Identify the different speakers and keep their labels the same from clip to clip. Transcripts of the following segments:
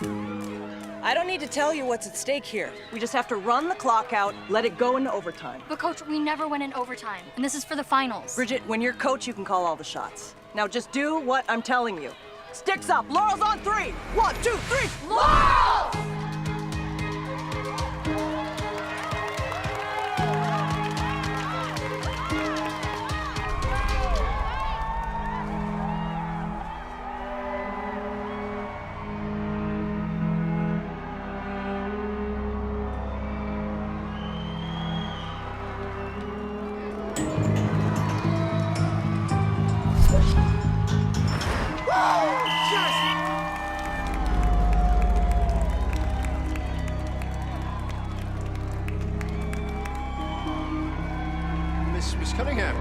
Speaker 1: I don't need to tell you what's at stake here. We just have to run the clock out, let it go into overtime.
Speaker 2: But Coach, we never went in overtime, and this is for the finals.
Speaker 1: Bridget, when you're coach, you can call all the shots. Now just do what I'm telling you. Sticks up, Laurel's on 3. 1, 2, 3, Laurel!
Speaker 3: Miss Cunningham,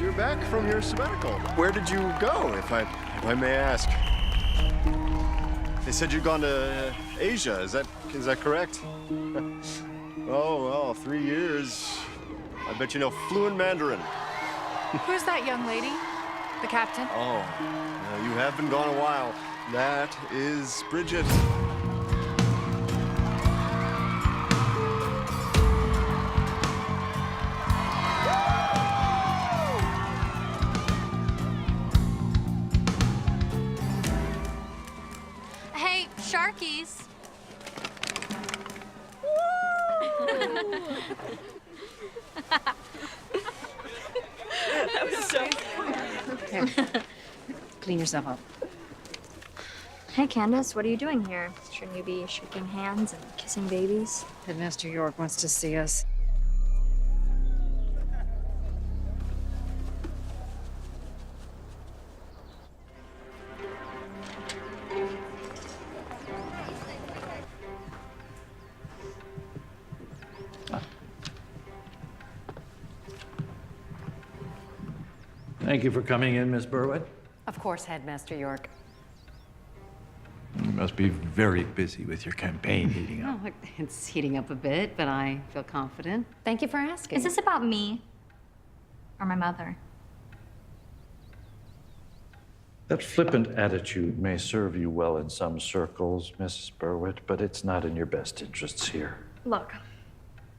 Speaker 3: you're back from your sabbatical. Where did you go, if I may ask? They said you'd gone to Asia. Is that correct? Oh well, 3 years. I bet you know fluent Mandarin.
Speaker 4: Who's that young lady? The captain?
Speaker 3: Oh, you have been gone a while. That is Bridget.
Speaker 2: Hey, Sharkies.
Speaker 1: That was so
Speaker 5: Here. Clean yourself up.
Speaker 6: Hey, Candace, what are you doing here? Shouldn't you be shaking hands and kissing babies?
Speaker 5: Headmaster York wants to see us.
Speaker 7: Thank you for coming in, Miss Burwitt.
Speaker 5: Of course, Headmaster York.
Speaker 7: You must be very busy with your campaign heating up.
Speaker 5: Oh, it's heating up a bit, but I feel confident. Thank you for asking.
Speaker 6: Is this about me or my mother?
Speaker 7: That flippant attitude may serve you well in some circles, Mrs. Burwitt, but it's not in your best interests here.
Speaker 6: Look,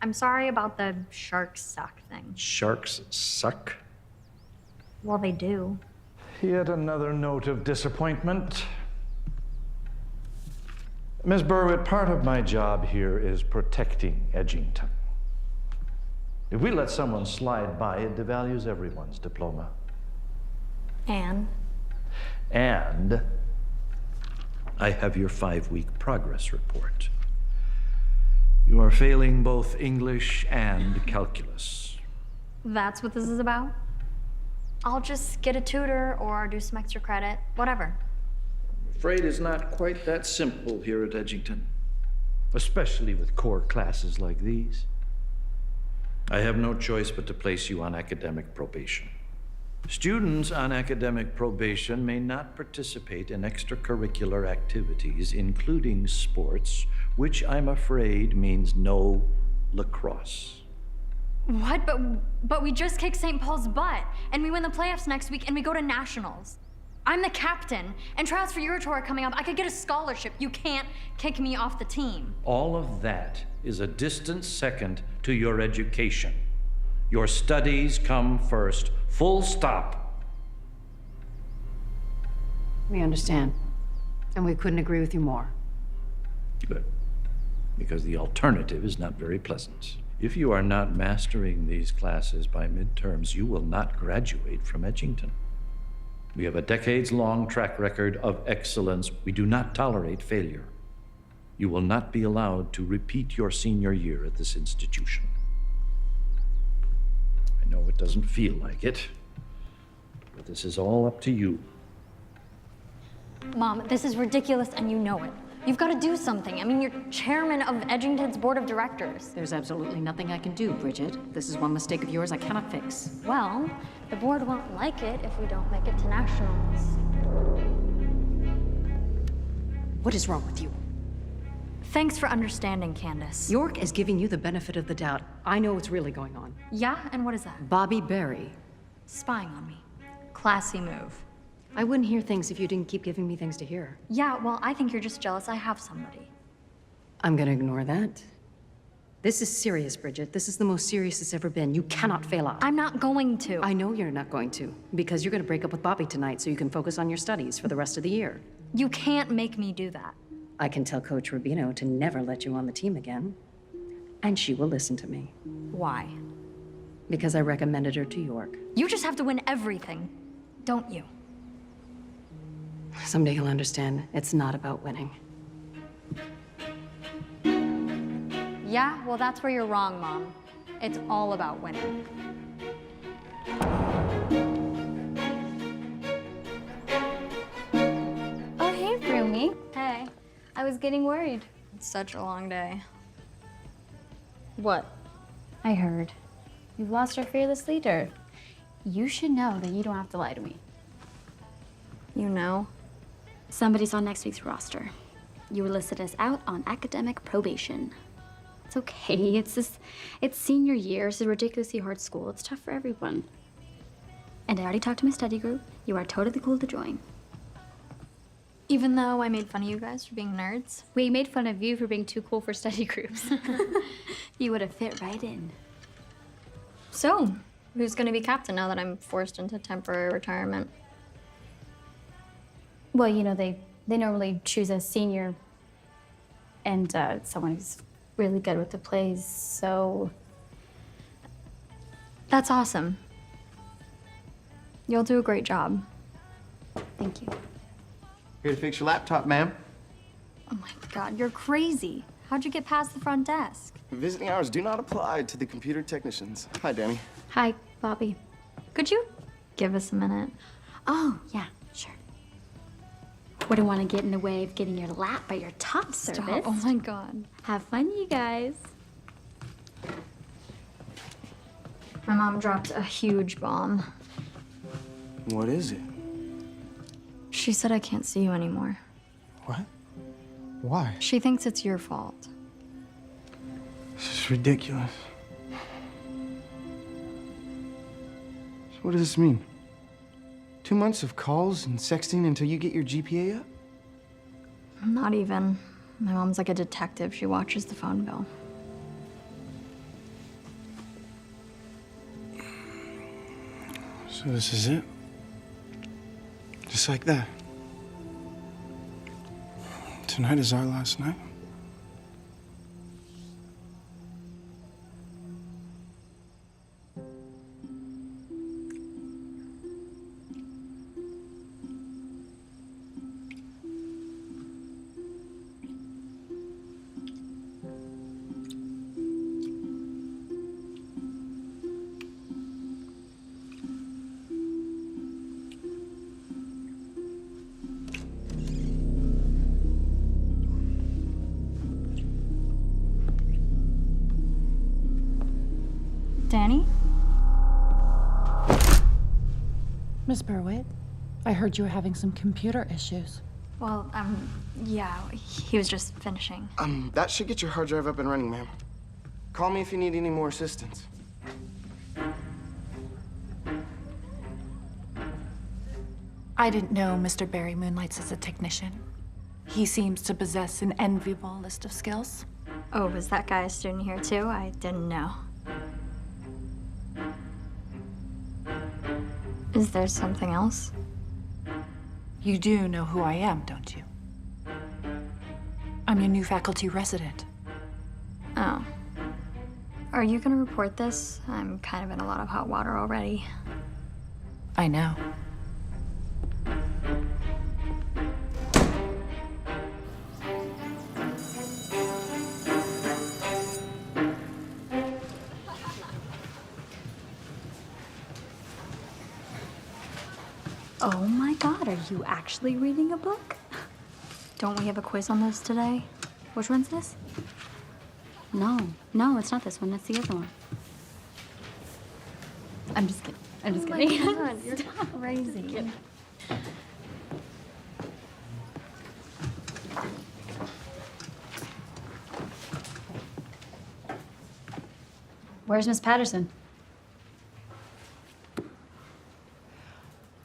Speaker 6: I'm sorry about the sharks suck thing.
Speaker 7: Sharks suck?
Speaker 6: Well, they do.
Speaker 7: Yet another note of disappointment. Ms. Burwitt, part of my job here is protecting Edgington. If we let someone slide by, it devalues everyone's diploma.
Speaker 6: And
Speaker 7: And I have your 5-week progress report. You are failing both English and calculus.
Speaker 6: that's what this is about? I'll just get a tutor or do some extra credit, whatever.
Speaker 7: Afraid it's not quite that simple here at Edgington, especially with core classes like these. I have no choice but to place you on academic probation. Students on academic probation may not participate in extracurricular activities, including sports, which I'm afraid means no lacrosse.
Speaker 6: What? But we just kicked St. Paul's butt, and we win the playoffs next week, and we go to nationals. I'm the captain, and trials for Eurotour are coming up. I could get a scholarship. You can't kick me off the team.
Speaker 7: All of that is a distant second to your education. Your studies come first, full stop.
Speaker 5: We understand. And we couldn't agree with you more.
Speaker 7: Good, because the alternative is not very pleasant. If you are not mastering these classes by midterms, you will not graduate from Edgington. We have a decades-long track record of excellence. We do not tolerate failure. You will not be allowed to repeat your senior year at this institution. I know it doesn't feel like it, but this is all up to you.
Speaker 6: Mom, this is ridiculous, and you know it. You've got to do something. I mean, you're chairman of Edgington's board of directors.
Speaker 5: There's absolutely nothing I can do, Bridget. This is one mistake of yours I cannot fix.
Speaker 6: Well, the board won't like it if we don't make it to nationals.
Speaker 5: What is wrong with you?
Speaker 6: Thanks for understanding, Candace.
Speaker 5: York is giving you the benefit of the doubt. I know what's really going on.
Speaker 6: Yeah? And what is that?
Speaker 5: Bobby Berry.
Speaker 6: Spying on me. Classy move.
Speaker 5: I wouldn't hear things if you didn't keep giving me things to hear.
Speaker 6: Yeah, well, I think you're just jealous I have somebody.
Speaker 5: I'm gonna ignore that. This is serious, Bridget. This is the most serious it's ever been. You cannot fail out.
Speaker 6: I'm not going to.
Speaker 5: I know you're not going to, because you're gonna break up with Bobby tonight so you can focus on your studies for the rest of the year.
Speaker 6: You can't make me do that.
Speaker 5: I can tell Coach Rubino to never let you on the team again. And she will listen to me.
Speaker 6: Why?
Speaker 5: Because I recommended her to York.
Speaker 6: You just have to win everything, don't you?
Speaker 5: Someday you'll understand it's not about winning.
Speaker 6: Yeah, well, that's where you're wrong, Mom. It's all about winning.
Speaker 8: Oh, hey, Broomy.
Speaker 6: Hey,
Speaker 8: I was getting worried.
Speaker 6: it's such a long day.
Speaker 8: What? I heard. You've lost our fearless leader. You should know that you don't have to lie to me.
Speaker 6: You know?
Speaker 8: Somebody's on next week's roster. You were listed as out on academic probation. It's okay. It's senior year. It's a ridiculously hard school. It's tough for everyone. And I already talked to my study group. You are totally cool to join.
Speaker 6: Even though I made fun of you guys for being nerds.
Speaker 8: We made fun of you for being too cool for study groups. You would have fit right in.
Speaker 6: So, who's gonna be captain now that I'm forced into temporary retirement?
Speaker 8: Well, you know, they normally choose a senior and someone who's really good with the plays, so...
Speaker 6: That's awesome. You'll do a great job.
Speaker 8: Thank you.
Speaker 9: Here to fix your laptop, ma'am.
Speaker 6: Oh my God, you're crazy. How'd you get past the front desk?
Speaker 9: Visiting hours do not apply to the computer technicians. Hi, Danny.
Speaker 8: Hi, Bobby.
Speaker 6: Could you give us a minute?
Speaker 8: Oh, yeah, sure. Wouldn't want to get in the way of getting your lap by your top service.
Speaker 6: Stop. Oh my God.
Speaker 8: Have fun, you guys.
Speaker 6: My mom dropped a huge bomb.
Speaker 9: What is it?
Speaker 6: She said I can't see you anymore.
Speaker 9: What? Why?
Speaker 6: She thinks it's your fault.
Speaker 9: This is ridiculous. So what does this mean? 2 months of calls and sexting until you get your GPA up?
Speaker 6: Not even. My mom's like a detective. She watches the phone bill.
Speaker 9: So this is it? Just like that? Tonight is our last night?
Speaker 6: Danny?
Speaker 10: Miss Berwick, I heard you were having some computer issues.
Speaker 6: Well, yeah, he was just finishing.
Speaker 9: That should get your hard drive up and running, ma'am. Call me if you need any more assistance.
Speaker 10: I didn't know Mr. Barry moonlights as a technician. He seems to possess an enviable list of skills.
Speaker 6: Oh, was that guy a student here too? I didn't know. Is there something else?
Speaker 10: You do know who I am, don't you? I'm your new faculty resident.
Speaker 6: Oh. Are you gonna report this? I'm kind of in a lot of hot water already.
Speaker 10: I know.
Speaker 8: Oh my God, are you actually reading a book?
Speaker 6: Don't we have a quiz on this today? Which one's this?
Speaker 8: No, it's not this one. That's the other one. I'm just kidding. I'm just kidding.
Speaker 6: Oh my God, you're crazy.
Speaker 8: Where's Miss Patterson?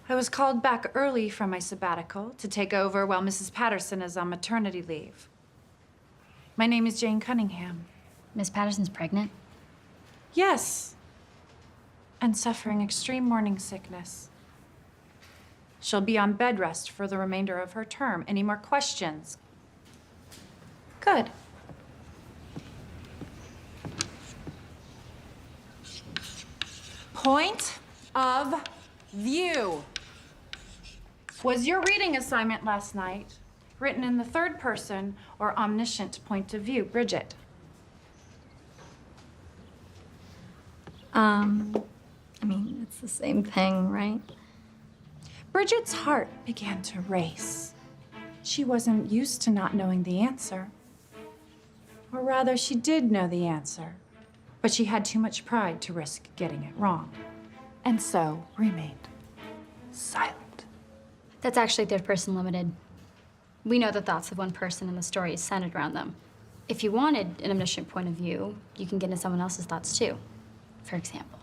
Speaker 10: I was called back early from my sabbatical to take over while Mrs. Patterson is on maternity leave. My name is Jane Cunningham.
Speaker 8: Miss Patterson's pregnant?
Speaker 10: Yes. And suffering extreme morning sickness. She'll be on bed rest for the remainder of her term. Any more questions? Good. Point of view. Was your reading assignment last night written in the third person or omniscient point of view, Bridget?
Speaker 6: I mean, it's the same thing, right?
Speaker 10: Bridget's heart began to race. She wasn't used to not knowing the answer. Or rather, she did know the answer, but she had too much pride to risk getting it wrong, and so remained silent.
Speaker 8: That's actually third person limited. We know the thoughts of one person and the story is centered around them. If you wanted an omniscient point of view, you can get into someone else's thoughts too. For example,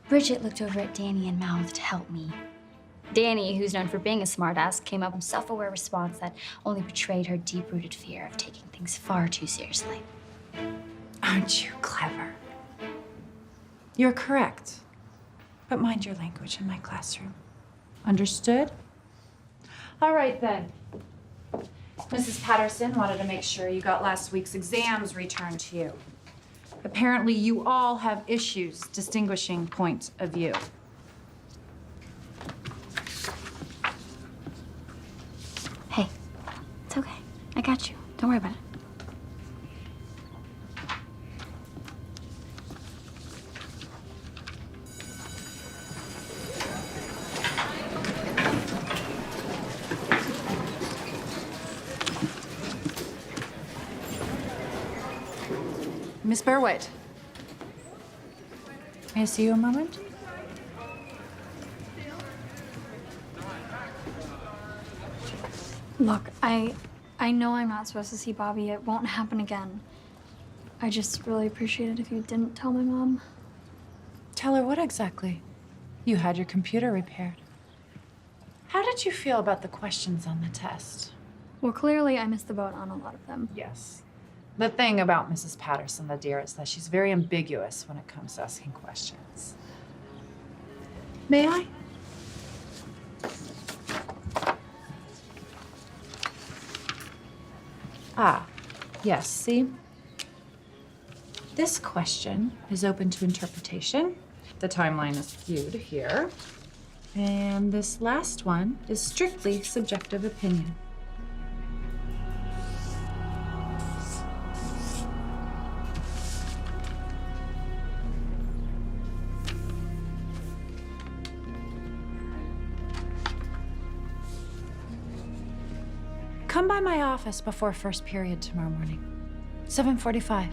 Speaker 8: Bridget looked over at Danny and mouthed, "Help me." Danny, who's known for being a smartass, came up with a self-aware response that only betrayed her deep-rooted fear of taking things far too seriously.
Speaker 10: Aren't you clever? You're correct. But mind your language in my classroom. Understood? All right, then. Mrs. Patterson wanted to make sure you got last week's exams returned to you. Apparently, you all have issues distinguishing point of view.
Speaker 8: Hey, it's okay. I got you. Don't worry about it.
Speaker 10: Miss Berwitt. May I see you a moment?
Speaker 6: Look, I know I'm not supposed to see Bobby. It won't happen again. I just really appreciate it if you didn't tell my mom.
Speaker 10: Tell her what exactly? You had your computer repaired. How did you feel about the questions on the test?
Speaker 6: Well, clearly I missed the boat on a lot of them.
Speaker 10: Yes. The thing about Mrs. Patterson, the dear, is that she's very ambiguous when it comes to asking questions. May I? Ah, yes, see? This question is open to interpretation. The timeline is viewed here. And this last one is strictly subjective opinion. Come by my office before first period tomorrow morning. 7:45.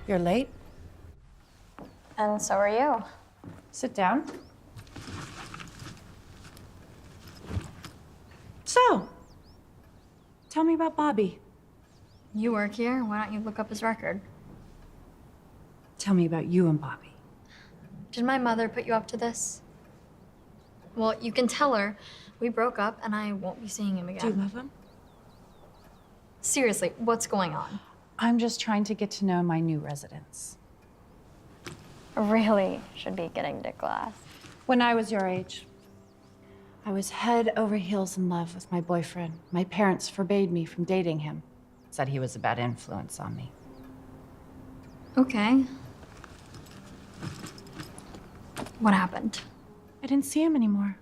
Speaker 10: You're late.
Speaker 6: And so are you.
Speaker 10: Sit down. So, Tell me about Bobby.
Speaker 6: You work here. Why don't you look up his record?
Speaker 10: Tell me about you and Bobby.
Speaker 6: Did my mother put you up to this? Well, you can tell her we broke up and I won't be seeing him again.
Speaker 10: Do you love him?
Speaker 6: Seriously, what's going on?
Speaker 10: I'm just trying to get to know my new residents.
Speaker 6: Really should be getting to class.
Speaker 10: When I was your age, I was head over heels in love with my boyfriend. My parents forbade me from dating him. Said he was a bad influence on me.
Speaker 6: Okay. What happened?
Speaker 10: I didn't see him anymore.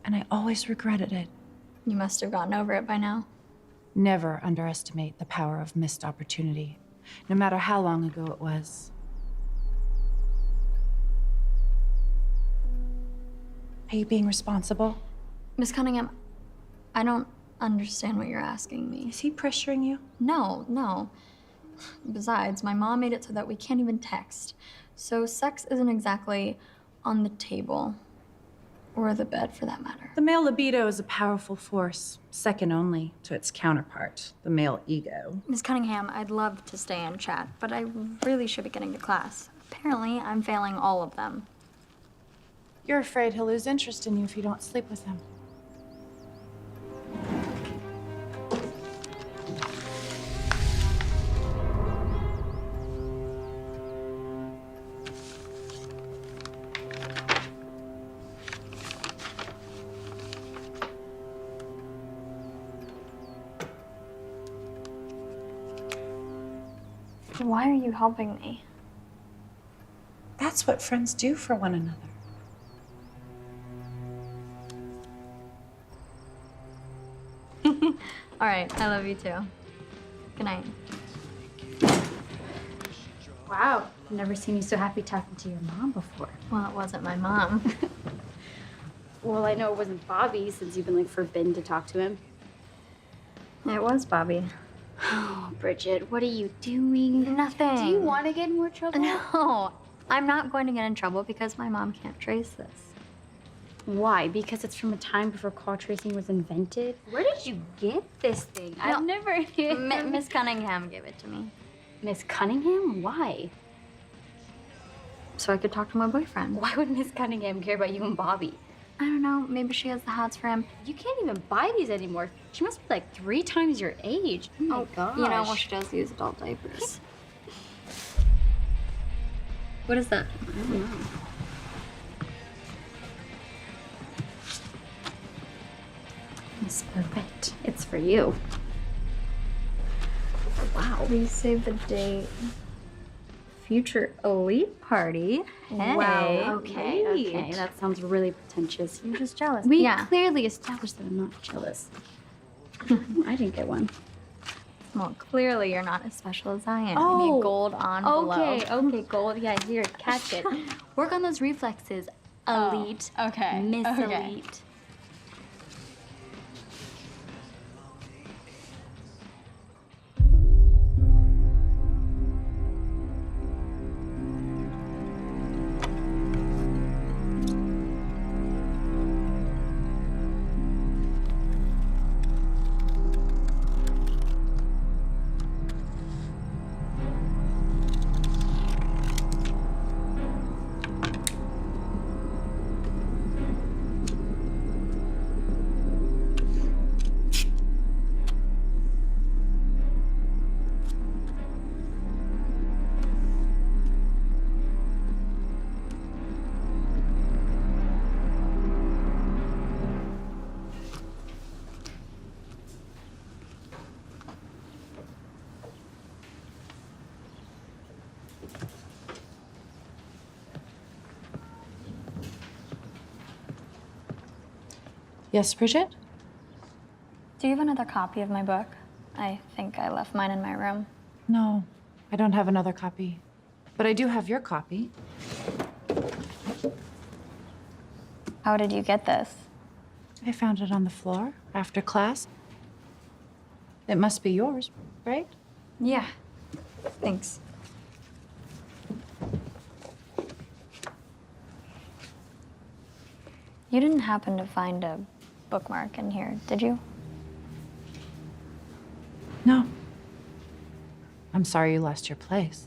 Speaker 10: And I always regretted it.
Speaker 6: You must have gotten over it by now.
Speaker 10: Never underestimate the power of missed opportunity, no matter how long ago it was. Are you being responsible?
Speaker 6: Miss Cunningham, I don't understand what you're asking me.
Speaker 10: Is he pressuring you?
Speaker 6: No. Besides, my mom made it so that we can't even text. So sex isn't exactly on the table. Or the bed, for that matter.
Speaker 10: The male libido is a powerful force, second only to its counterpart, the male ego.
Speaker 6: Miss Cunningham, I'd love to stay and chat, but I really should be getting to class. Apparently, I'm failing all of them.
Speaker 10: You're afraid he'll lose interest in you if you don't sleep with him.
Speaker 6: Why are you helping me?
Speaker 10: That's what friends do for one another.
Speaker 6: All right, I love you too. Good night.
Speaker 8: Wow, I've never seen you so happy talking to your mom before.
Speaker 6: Well, it wasn't my mom.
Speaker 8: Well, I know it wasn't Bobby since you've been like forbidden to talk to him.
Speaker 6: It was Bobby.
Speaker 8: Oh, Bridget, what are you doing?
Speaker 6: Nothing.
Speaker 8: Do you want to get in more trouble?
Speaker 6: No, I'm not going to get in trouble because my mom can't trace this.
Speaker 8: Why? Because it's from a time before call tracing was invented? Where did you get this thing? I've never...
Speaker 6: Miss Cunningham gave it to me.
Speaker 8: Miss Cunningham? Why?
Speaker 6: So I could talk to my boyfriend.
Speaker 8: Why would Miss Cunningham care about you and Bobby?
Speaker 6: I don't know, maybe she has the hots for him.
Speaker 8: You can't even buy these anymore. She must be like 3 times your age. Oh my gosh.
Speaker 6: You know, well, she does use adult diapers. What is that?
Speaker 8: I don't know. Miss Perfect. It's for you. Wow.
Speaker 6: Please save the date. Future elite party. Hey.
Speaker 8: Wow. Okay,
Speaker 6: wait.
Speaker 8: okay. That sounds really pretentious.
Speaker 6: You're just jealous.
Speaker 8: We
Speaker 6: yeah.
Speaker 8: clearly established that I'm not jealous. I didn't get one.
Speaker 6: Well, clearly you're not as special as I am.
Speaker 8: Oh.
Speaker 6: You need gold on below.
Speaker 8: Okay, gold. Yeah, here, catch it. Work on those reflexes. Elite.
Speaker 6: okay.
Speaker 8: Miss
Speaker 6: okay.
Speaker 8: Elite.
Speaker 10: Yes, Bridget?
Speaker 6: Do you have another copy of my book? I think I left mine in my room.
Speaker 10: No, I don't have another copy. But I do have your copy.
Speaker 6: How did you get this?
Speaker 10: I found it on the floor after class. It must be yours, right?
Speaker 6: Yeah. Thanks. You didn't happen to find a bookmark in here, did you?
Speaker 10: I'm sorry you lost your place.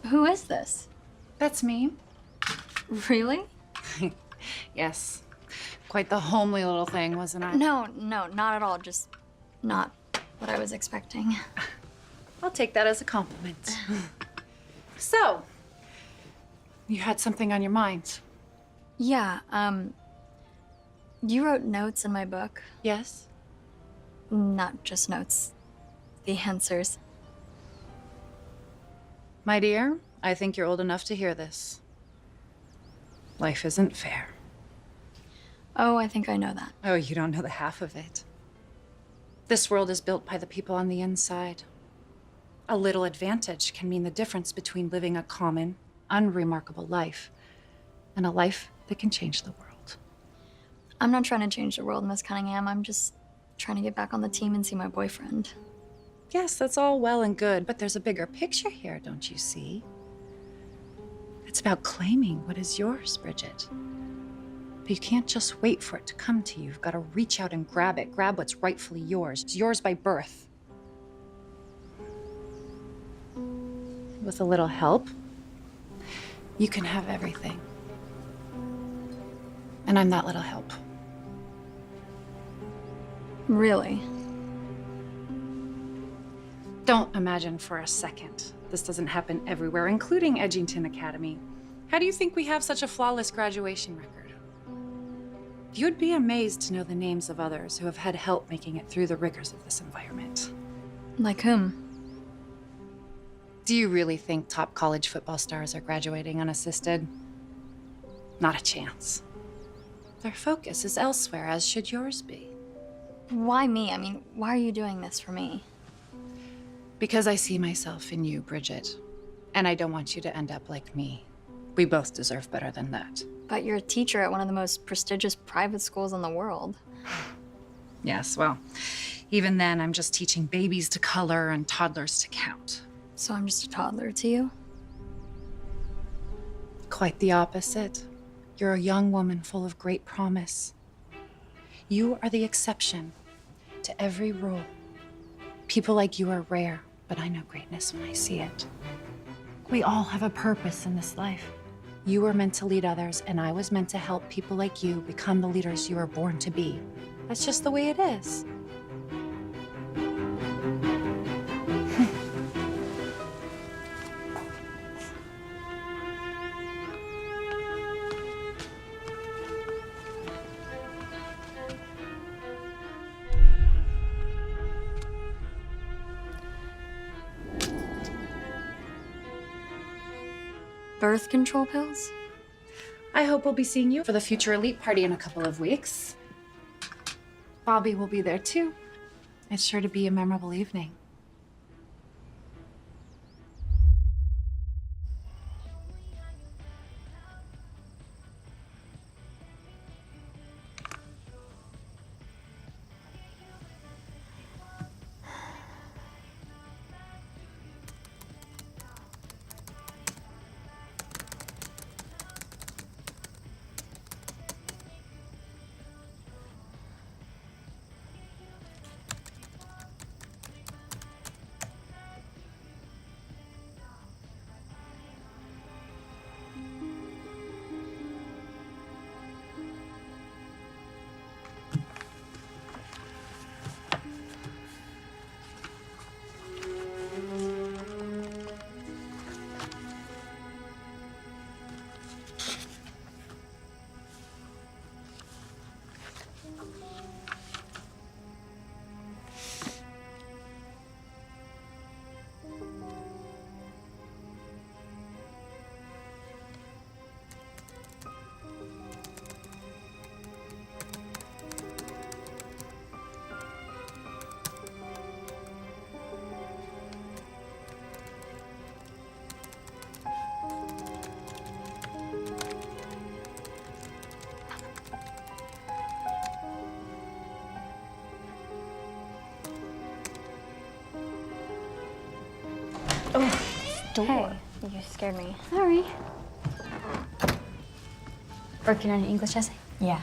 Speaker 6: Who is this?
Speaker 10: That's me.
Speaker 6: Really?
Speaker 10: Yes. Quite the homely little thing, wasn't I?
Speaker 6: No, not at all. Just not what I was expecting.
Speaker 10: I'll take that as a compliment. So, you had something on your mind?
Speaker 6: Yeah, you wrote notes in my book.
Speaker 10: Yes?
Speaker 6: Not just notes, the answers.
Speaker 10: My dear, I think you're old enough to hear this. Life isn't fair.
Speaker 6: Oh, I think I know that.
Speaker 10: Oh, you don't know the half of it. This world is built by the people on the inside. A little advantage can mean the difference between living a common, unremarkable life and a life that can change the world.
Speaker 6: I'm not trying to change the world, Miss Cunningham. I'm just trying to get back on the team and see my boyfriend.
Speaker 10: Yes, that's all well and good, but there's a bigger picture here, don't you see? It's about claiming what is yours, Bridget. But you can't just wait for it to come to you. You've got to reach out and grab it. Grab what's rightfully yours. It's yours by birth. With a little help, you can have everything. And I'm that little help.
Speaker 6: Really?
Speaker 10: Don't imagine for a second this doesn't happen everywhere, including Edgington Academy. How do you think we have such a flawless graduation record? You'd be amazed to know the names of others who have had help making it through the rigors of this environment.
Speaker 6: Like whom?
Speaker 10: Do you really think top college football stars are graduating unassisted? Not a chance. Their focus is elsewhere, as should yours be.
Speaker 6: Why me? I mean, why are you doing this for me?
Speaker 10: Because I see myself in you, Bridget. And I don't want you to end up like me. We both deserve better than that.
Speaker 6: But you're a teacher at one of the most prestigious private schools in the world.
Speaker 10: Yes, well, even then, I'm just teaching babies to color and toddlers to count.
Speaker 6: So I'm just a toddler to you?
Speaker 10: Quite the opposite. You're a young woman full of great promise. You are the exception to every rule. People like you are rare, but I know greatness when I see it. We all have a purpose in this life. You were meant to lead others, and I was meant to help people like you become the leaders you were born to be. That's just the way it is.
Speaker 6: Birth control pills?
Speaker 10: I hope we'll be seeing you for the future elite party in a couple of weeks. Bobby will be there too. It's sure to be a memorable evening.
Speaker 8: Hey, you scared me. Sorry. Working on your English essay?
Speaker 6: Yeah.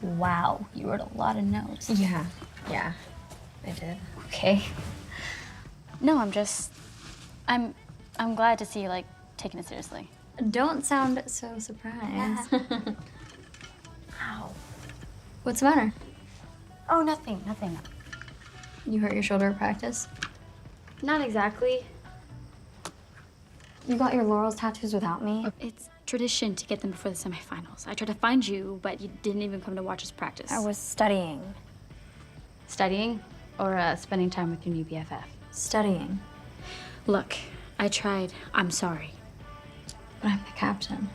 Speaker 8: Wow, you wrote a lot of notes.
Speaker 6: Yeah, I did.
Speaker 8: Okay. No, I'm glad to see you, like, taking it seriously.
Speaker 6: Don't sound so surprised.
Speaker 8: Ow.
Speaker 6: What's the matter?
Speaker 8: Oh, nothing.
Speaker 6: You hurt your shoulder at practice?
Speaker 8: Not exactly.
Speaker 6: You got your laurels tattoos without me?
Speaker 8: It's tradition to get them before the semifinals. I tried to find you, but you didn't even come to watch us practice.
Speaker 6: I was studying.
Speaker 8: Studying or spending time with your new BFF?
Speaker 6: Studying.
Speaker 8: Look, I tried. I'm sorry.
Speaker 6: But I'm the captain.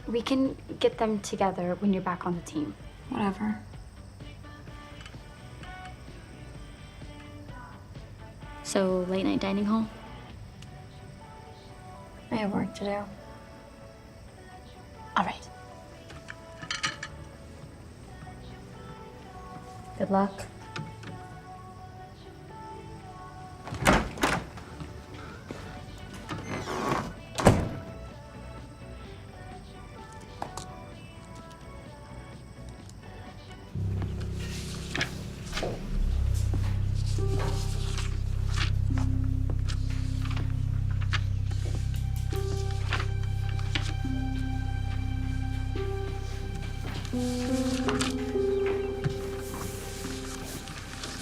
Speaker 8: We can get them together when you're back on the team.
Speaker 6: Whatever.
Speaker 8: So, late night dining hall?
Speaker 6: I have work to do.
Speaker 8: All right.
Speaker 6: Good luck.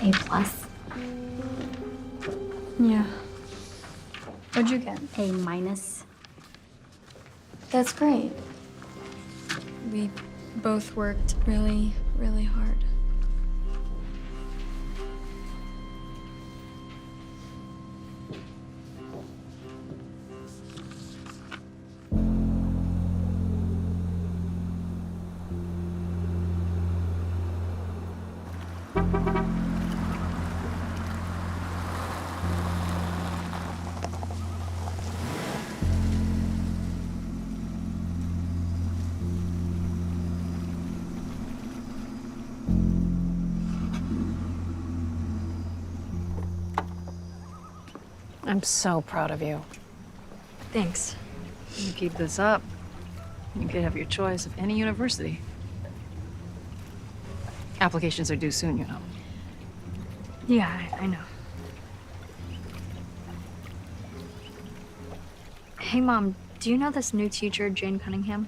Speaker 6: A+. Yeah. What'd you get?
Speaker 8: A-.
Speaker 6: That's great. We both worked really, really hard.
Speaker 5: I'm so proud of you.
Speaker 6: Thanks.
Speaker 5: You keep this up, you could have your choice of any university. Applications are due soon, you know.
Speaker 6: Yeah, I know. Hey, Mom, do you know this new teacher, Jane Cunningham?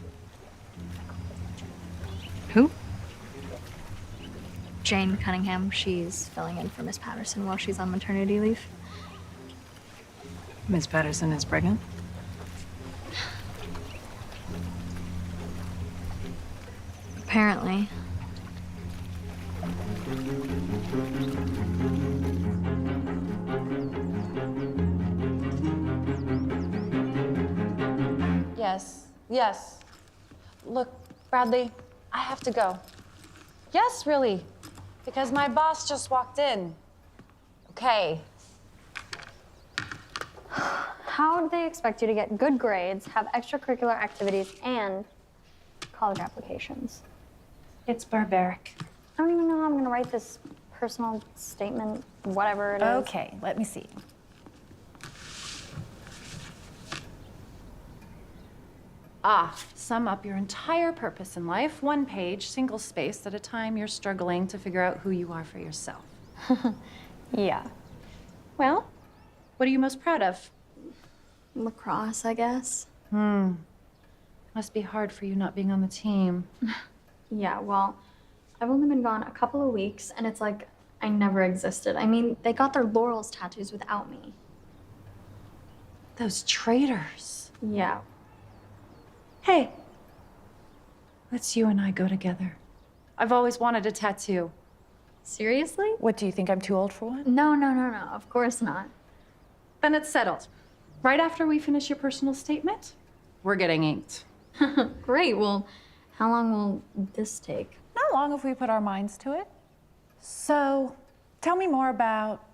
Speaker 5: Who?
Speaker 6: Jane Cunningham. She's filling in for Miss Patterson while she's on maternity leave.
Speaker 5: Miss Patterson is pregnant?
Speaker 6: Apparently.
Speaker 10: Yes. Look, Bradley, I have to go. Yes, really, because my boss just walked in. Okay.
Speaker 6: How do they expect you to get good grades, have extracurricular activities, and college applications?
Speaker 10: It's barbaric.
Speaker 6: I don't even know how I'm gonna write this personal statement, whatever it is.
Speaker 10: Okay, let me see. Sum up your entire purpose in life, one page, single spaced at a time. You're struggling to figure out who you are for yourself.
Speaker 6: Yeah.
Speaker 10: Well, what are you most proud of?
Speaker 6: Lacrosse, I guess.
Speaker 10: Must be hard for you not being on the team.
Speaker 6: Yeah, well, I've only been gone a couple of weeks, and it's like I never existed. I mean, they got their laurels tattoos without me.
Speaker 10: Those traitors.
Speaker 6: Yeah.
Speaker 10: Hey, let's you and I go together. I've always wanted a tattoo.
Speaker 6: Seriously?
Speaker 10: What, do you think I'm too old for one?
Speaker 6: No, of course not.
Speaker 10: Then it's settled. Right after we finish your personal statement, we're getting inked.
Speaker 6: Great, well, how long will this take?
Speaker 10: Not long if we put our minds to it. So, tell me more about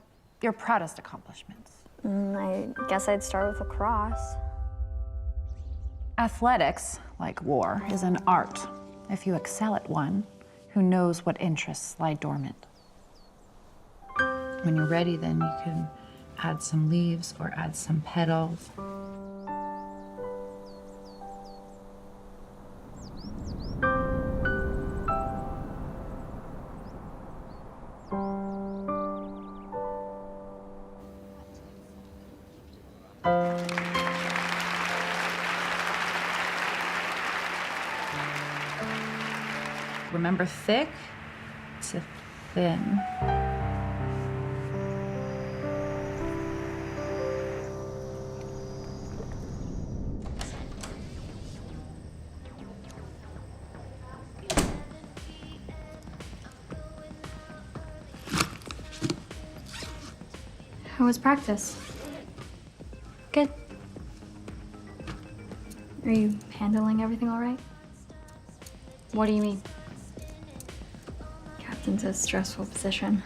Speaker 10: your proudest accomplishments.
Speaker 6: I guess I'd start with lacrosse.
Speaker 11: Athletics, like war, is an art. If you excel at one, who knows what interests lie dormant?
Speaker 10: When you're ready, then you can add some leaves or add some petals. Remember, thick to thin.
Speaker 6: How was practice? Good. Are you handling everything all right? What do you mean? Captain's a stressful position.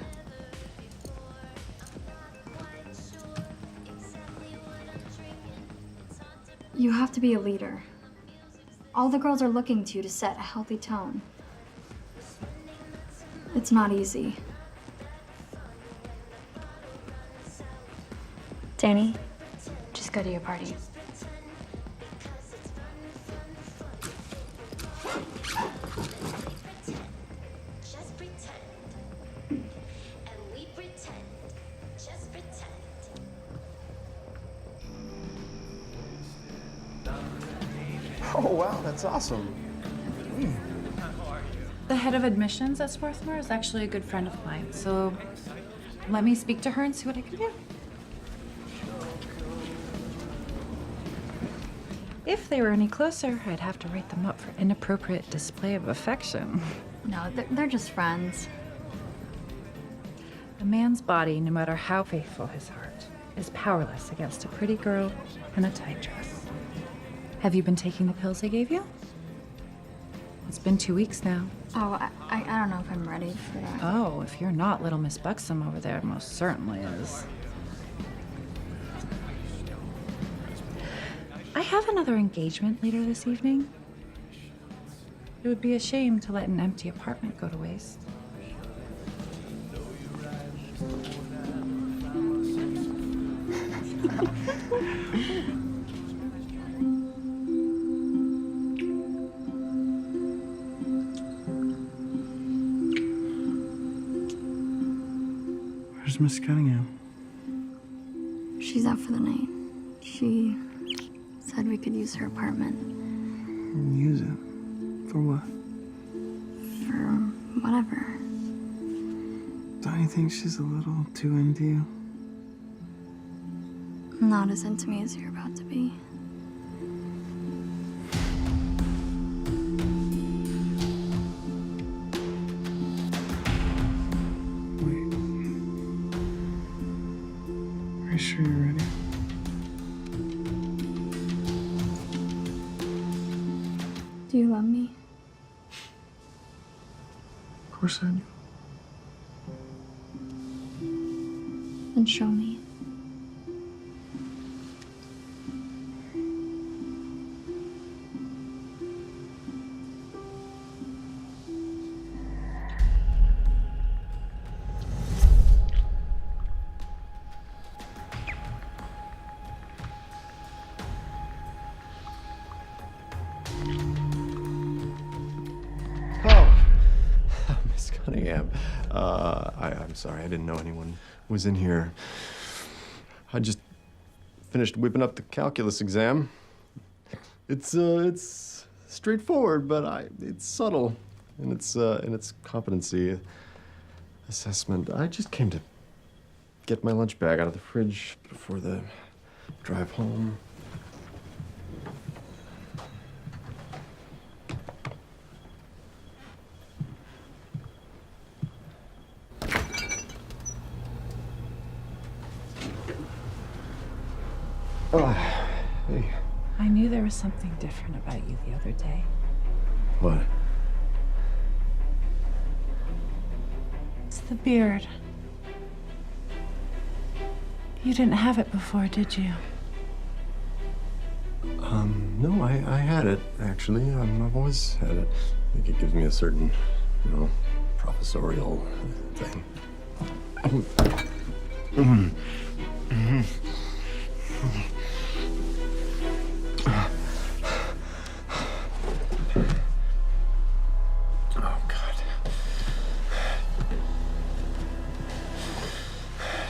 Speaker 6: You have to be a leader. All the girls are looking to you to set a healthy tone. It's not easy. Danny, just go to your party.
Speaker 9: Oh, wow, that's awesome.
Speaker 10: The head of admissions at Swarthmore is actually a good friend of mine, so let me speak to her and see what I can do. If they were any closer, I'd have to write them up for inappropriate display of affection.
Speaker 6: No, they're just friends.
Speaker 10: A man's body, no matter how faithful his heart, is powerless against a pretty girl in a tight dress. Have you been taking the pills I gave you? It's been 2 weeks now.
Speaker 6: Oh, I don't know if I'm ready for that.
Speaker 10: Oh, if you're not, little Miss Buxom over there most certainly is. I have another engagement later this evening. It would be a shame to let an empty apartment go to waste.
Speaker 9: Where's Miss Cunningham?
Speaker 6: She's out for the night. She said we could use her apartment.
Speaker 9: Use it? For what?
Speaker 6: For whatever.
Speaker 9: Don't you think she's a little too into you?
Speaker 6: Not as into me as you're about to be.
Speaker 9: Wait. Are you sure you're ready?
Speaker 6: Do you love me?
Speaker 9: Of course I do.
Speaker 6: Then show me.
Speaker 3: Miss Cunningham. I'm sorry, I didn't know anyone was in here. I just finished whipping up the calculus exam. It's straightforward, but it's subtle in its competency assessment. I just came to get my lunch bag out of the fridge before the drive home. Hey.
Speaker 10: I knew there was something different about you the other day.
Speaker 3: What?
Speaker 10: It's the beard. You didn't have it before, did you?
Speaker 3: No, I had it, actually. I've always had it. I think it gives me a certain, professorial thing. Oh, God.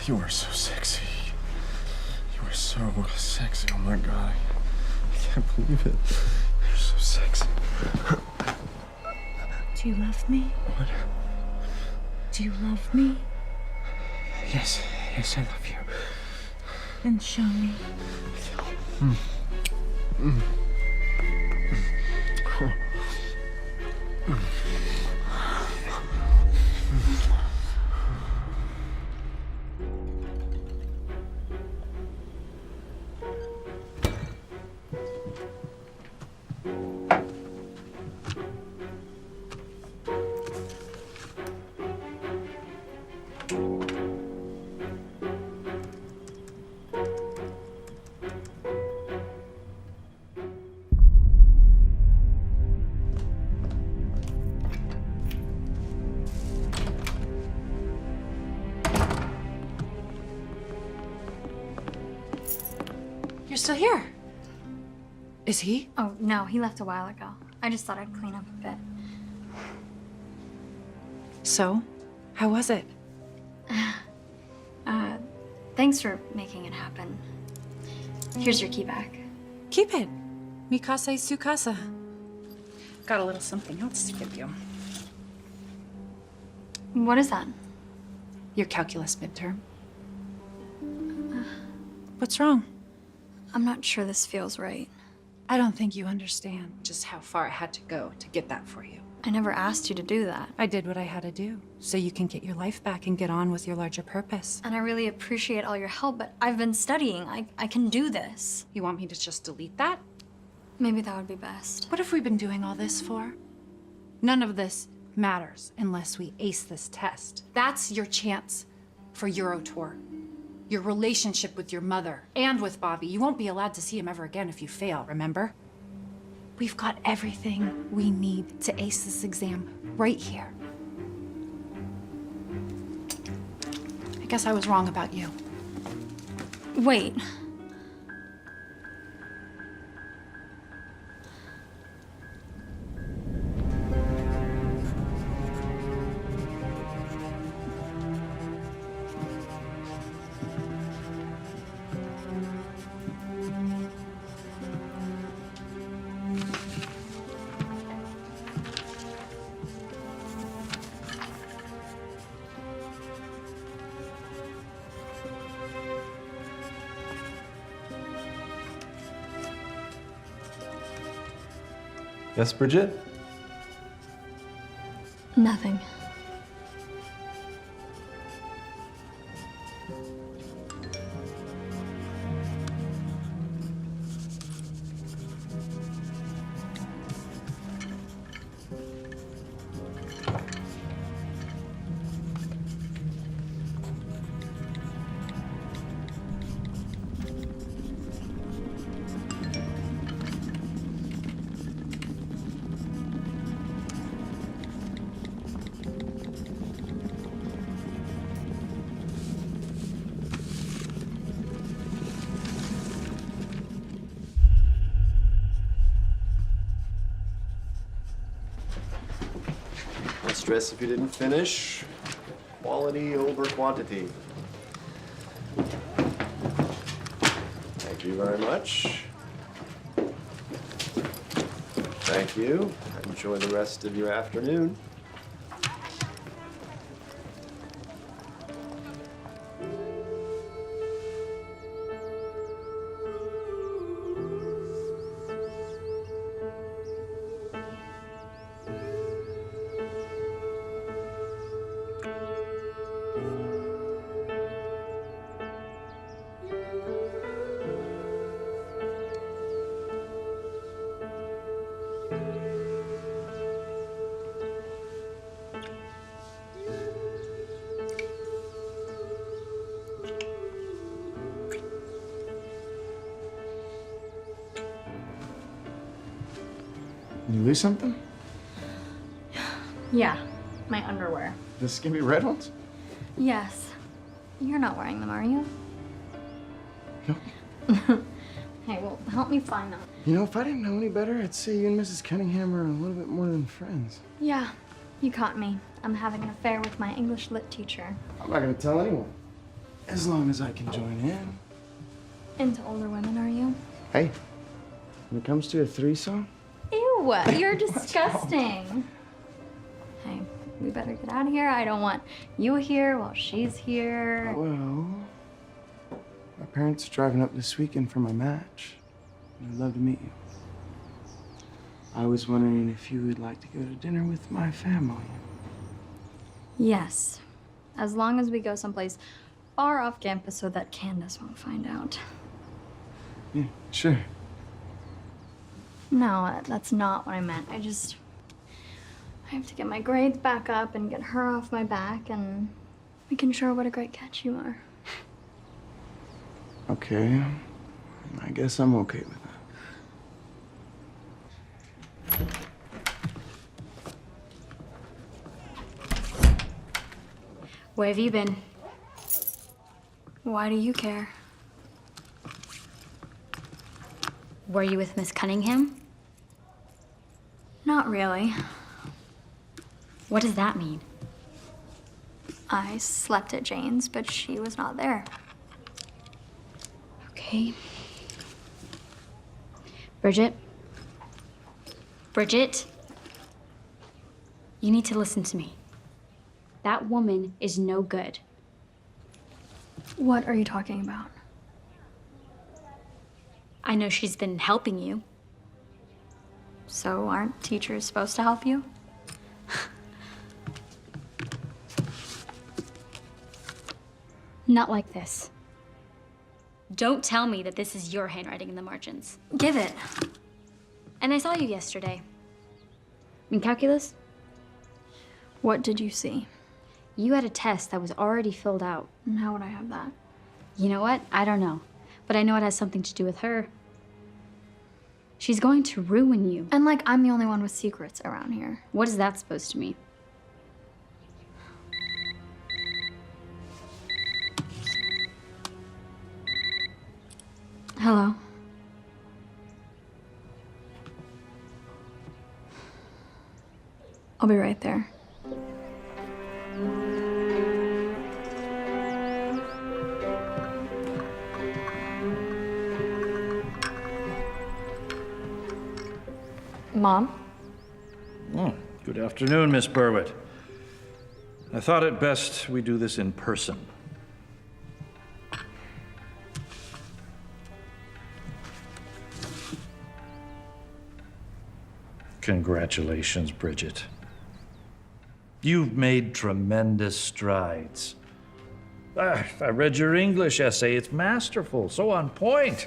Speaker 3: You are so sexy. You are so sexy. Oh, my God. I can't believe it. You're so sexy.
Speaker 10: Do you love me?
Speaker 3: What?
Speaker 10: Do you love me?
Speaker 9: Yes, yes, I love you.
Speaker 10: Then show me. You're still here. Is he?
Speaker 6: Oh, no, he left a while ago. I just thought I'd clean up a bit.
Speaker 10: So, how was it?
Speaker 6: Thanks for making it happen. Here's your key back.
Speaker 10: Keep it. Mi casa es su casa. Got a little something else to give you.
Speaker 6: What is that?
Speaker 10: Your calculus midterm. What's wrong?
Speaker 6: I'm not sure this feels right.
Speaker 10: I don't think you understand just how far I had to go to get that for you.
Speaker 6: I never asked you to do that.
Speaker 10: I did what I had to do, so you can get your life back and get on with your larger purpose.
Speaker 6: And I really appreciate all your help, but I've been studying. I can do this.
Speaker 10: You want me to just delete that?
Speaker 6: Maybe that would be best.
Speaker 10: What have we been doing all this for? None of this matters unless we ace this test. That's your chance for Eurotour. Your relationship with your mother and with Bobby. You won't be allowed to see him ever again if you fail, remember? We've got everything we need to ace this exam right here. I guess I was wrong about you.
Speaker 6: Wait.
Speaker 3: Yes, Bridget?
Speaker 6: Nothing.
Speaker 3: No stress if you didn't finish. Quality over quantity. Thank you very much. Thank you. Enjoy the rest of your afternoon.
Speaker 9: You lose something?
Speaker 6: Yeah, my underwear.
Speaker 9: The skimpy red ones?
Speaker 6: Yes. You're not wearing them, are you?
Speaker 9: No.
Speaker 6: Hey, well, help me find them.
Speaker 9: You know, if I didn't know any better, I'd say you and Mrs. Cunningham are a little bit more than friends.
Speaker 6: Yeah, you caught me. I'm having an affair with my English lit teacher.
Speaker 9: I'm not gonna tell anyone. As long as I can join in.
Speaker 6: Into older women, are you?
Speaker 9: Hey, when it comes to a threesome,
Speaker 6: Ew, you're disgusting. Hey, we better get out of here. I don't want you here while she's here.
Speaker 9: well, my parents are driving up this weekend for my match. I'd love to meet you. I was wondering if you would like to go to dinner with my family.
Speaker 6: Yes, as long as we go someplace far off campus so that Candace won't find out.
Speaker 9: Yeah, sure.
Speaker 6: No, that's not what I meant. I have to get my grades back up and get her off my back and we can show her what a great catch you are.
Speaker 9: Okay. I guess I'm okay with that.
Speaker 8: Where have you been?
Speaker 6: Why do you care?
Speaker 8: Were you with Miss Cunningham?
Speaker 6: Not really.
Speaker 8: What does that mean?
Speaker 6: I slept at Jane's, but she was not there.
Speaker 8: Okay. Bridget? Bridget? You need to listen to me. That woman is no good.
Speaker 6: What are you talking about?
Speaker 8: I know she's been helping you.
Speaker 6: So aren't teachers supposed to help you?
Speaker 8: Not like this. Don't tell me that this is your handwriting in the margins.
Speaker 6: Give it.
Speaker 8: And I saw you yesterday. In calculus?
Speaker 6: What did you see?
Speaker 8: You had a test that was already filled out.
Speaker 6: And how would I have that?
Speaker 8: You know what? I don't know. But I know it has something to do with her. She's going to ruin you.
Speaker 6: And like I'm the only one with secrets around here.
Speaker 8: What is that supposed to mean?
Speaker 6: Hello? I'll be right there. Mom?
Speaker 7: Good afternoon, Miss Berwitt. I thought it best we do this in person. Congratulations, Bridget. You've made tremendous strides. I read your English essay. It's masterful, so on point.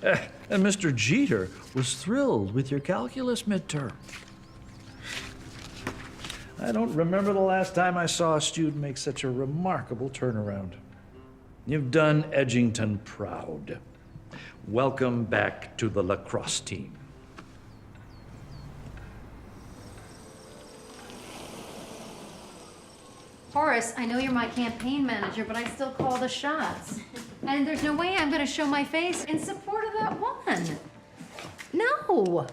Speaker 7: And Mr. Jeter was thrilled with your calculus midterm. I don't remember the last time I saw a student make such a remarkable turnaround. You've done Edgington proud. Welcome back to the lacrosse team.
Speaker 5: Horace, I know you're my campaign manager, but I still call the shots. And there's no way I'm gonna show my face in support of that one. No.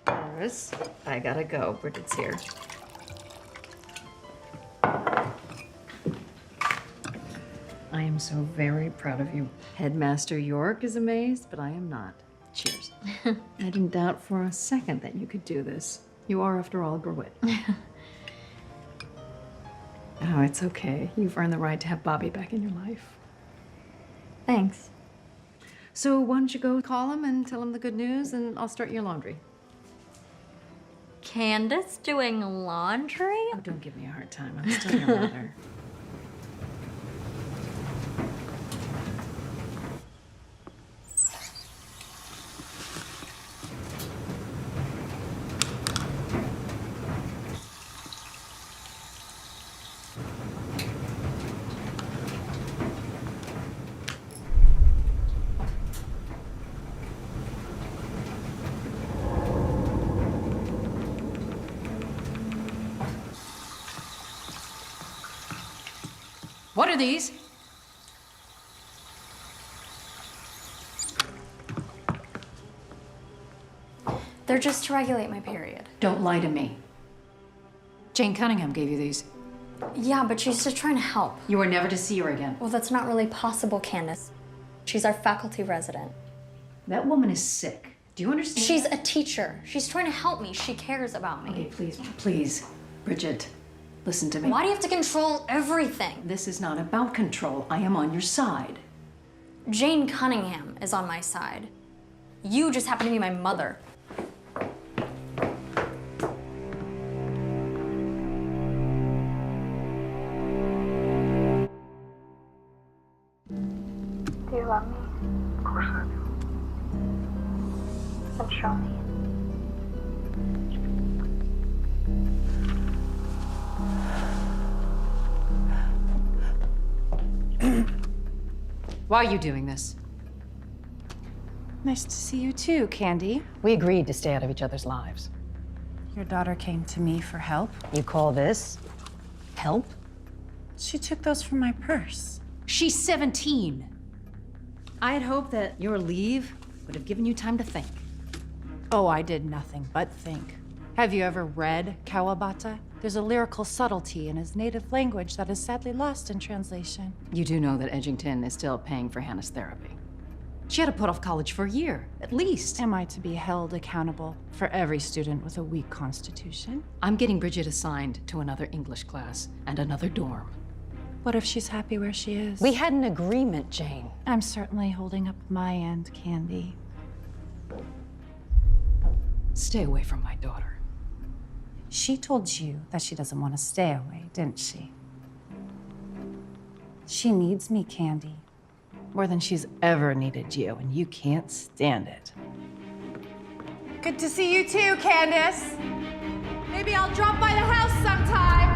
Speaker 5: Horace, I gotta go. Bridget's here. I am so very proud of you. Headmaster York is amazed, but I am not. Cheers. I didn't doubt for a second that you could do this. You are, after all, a Berwitt. Oh, it's okay. You've earned the right to have Bobby back in your life.
Speaker 6: Thanks.
Speaker 5: So why don't you go call him and tell him the good news, and I'll start your laundry.
Speaker 6: Candace doing laundry?
Speaker 5: Oh, don't give me a hard time. I'm still your mother.
Speaker 10: What are these?
Speaker 6: They're just to regulate my period.
Speaker 10: Don't lie to me. Jane Cunningham gave you these.
Speaker 6: Yeah, but she's just trying to help.
Speaker 10: You are never to see her again.
Speaker 6: Well, that's not really possible, Candace. She's our faculty resident.
Speaker 5: That woman is sick. Do you understand?
Speaker 6: She's a teacher. She's trying to help me. She cares about me.
Speaker 5: Okay, please, Bridget, listen to me.
Speaker 6: Why do you have to control everything?
Speaker 5: This is not about control. I am on your side.
Speaker 6: Jane Cunningham is on my side. You just happen to be my mother.
Speaker 12: Do you love me?
Speaker 13: Of course I do.
Speaker 12: Then show me.
Speaker 10: Why are you doing this?
Speaker 4: Nice to see you too, Candy.
Speaker 14: We agreed to stay out of each other's lives.
Speaker 4: Your daughter came to me for help.
Speaker 14: You call this help?
Speaker 4: She took those from my purse.
Speaker 10: She's 17. I had hoped that your leave would have given you time to think.
Speaker 4: Oh, I did nothing but think. Have you ever read Kawabata? There's a lyrical subtlety in his native language that is sadly lost in translation.
Speaker 10: You do know that Edgington is still paying for Hannah's therapy. She had to put off college for a year, at least.
Speaker 4: Am I to be held accountable for every student with a weak constitution?
Speaker 10: I'm getting Bridget assigned to another English class and another dorm.
Speaker 4: What if she's happy where she is?
Speaker 14: We had an agreement, Jane.
Speaker 4: I'm certainly holding up my end, Candy.
Speaker 10: Stay away from my daughter.
Speaker 4: She told you that she doesn't want to stay away, didn't she? She needs me, Candy. More than she's ever needed you, and you can't stand it. Good to see you too, Candace. Maybe I'll drop by the house sometime.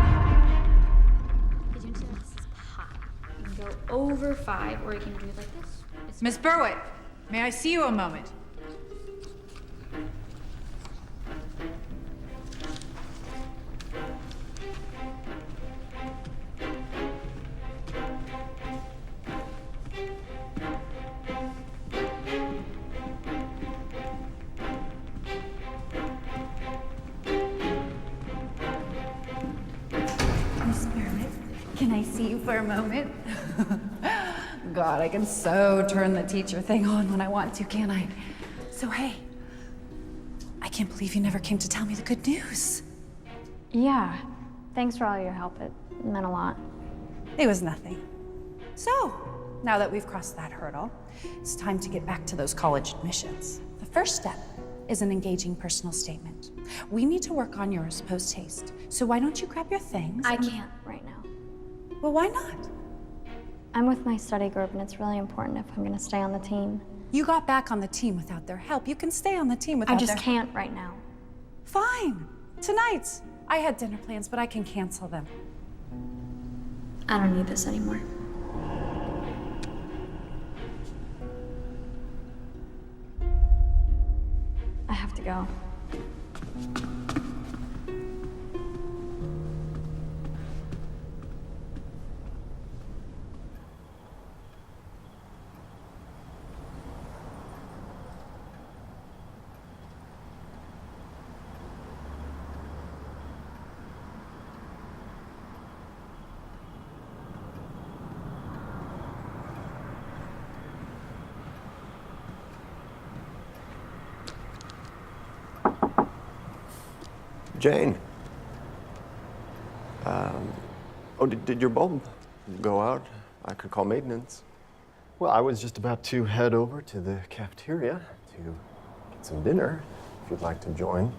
Speaker 8: Did you notice this is hot? You can go over 5, or you can do it like this.
Speaker 4: Miss Berwick, may I see you a moment? Miss Berwick, can I see you for a moment? God, I can so turn the teacher thing on when I want to, can't I? So, hey, I can't believe you never came to tell me the good news.
Speaker 6: Yeah. Thanks for all your help. It meant a lot.
Speaker 4: It was nothing. So, now that we've crossed that hurdle, it's time to get back to those college admissions. The first step is an engaging personal statement. We need to work on yours post-haste. So why don't you grab your things?
Speaker 6: I can't right now.
Speaker 4: Well, why not?
Speaker 6: I'm with my study group, and it's really important if I'm going to stay on the team.
Speaker 4: You got back on the team without their help. You can stay on the team without
Speaker 6: I just
Speaker 4: their...
Speaker 6: can't right now.
Speaker 4: Fine. Tonight. I had dinner plans, but I can cancel them.
Speaker 6: I don't need this anymore. I have to go.
Speaker 3: Jane. Oh, did your bulb go out? I could call maintenance. Well, I was just about to head over to the cafeteria to get some dinner, if you'd like to join.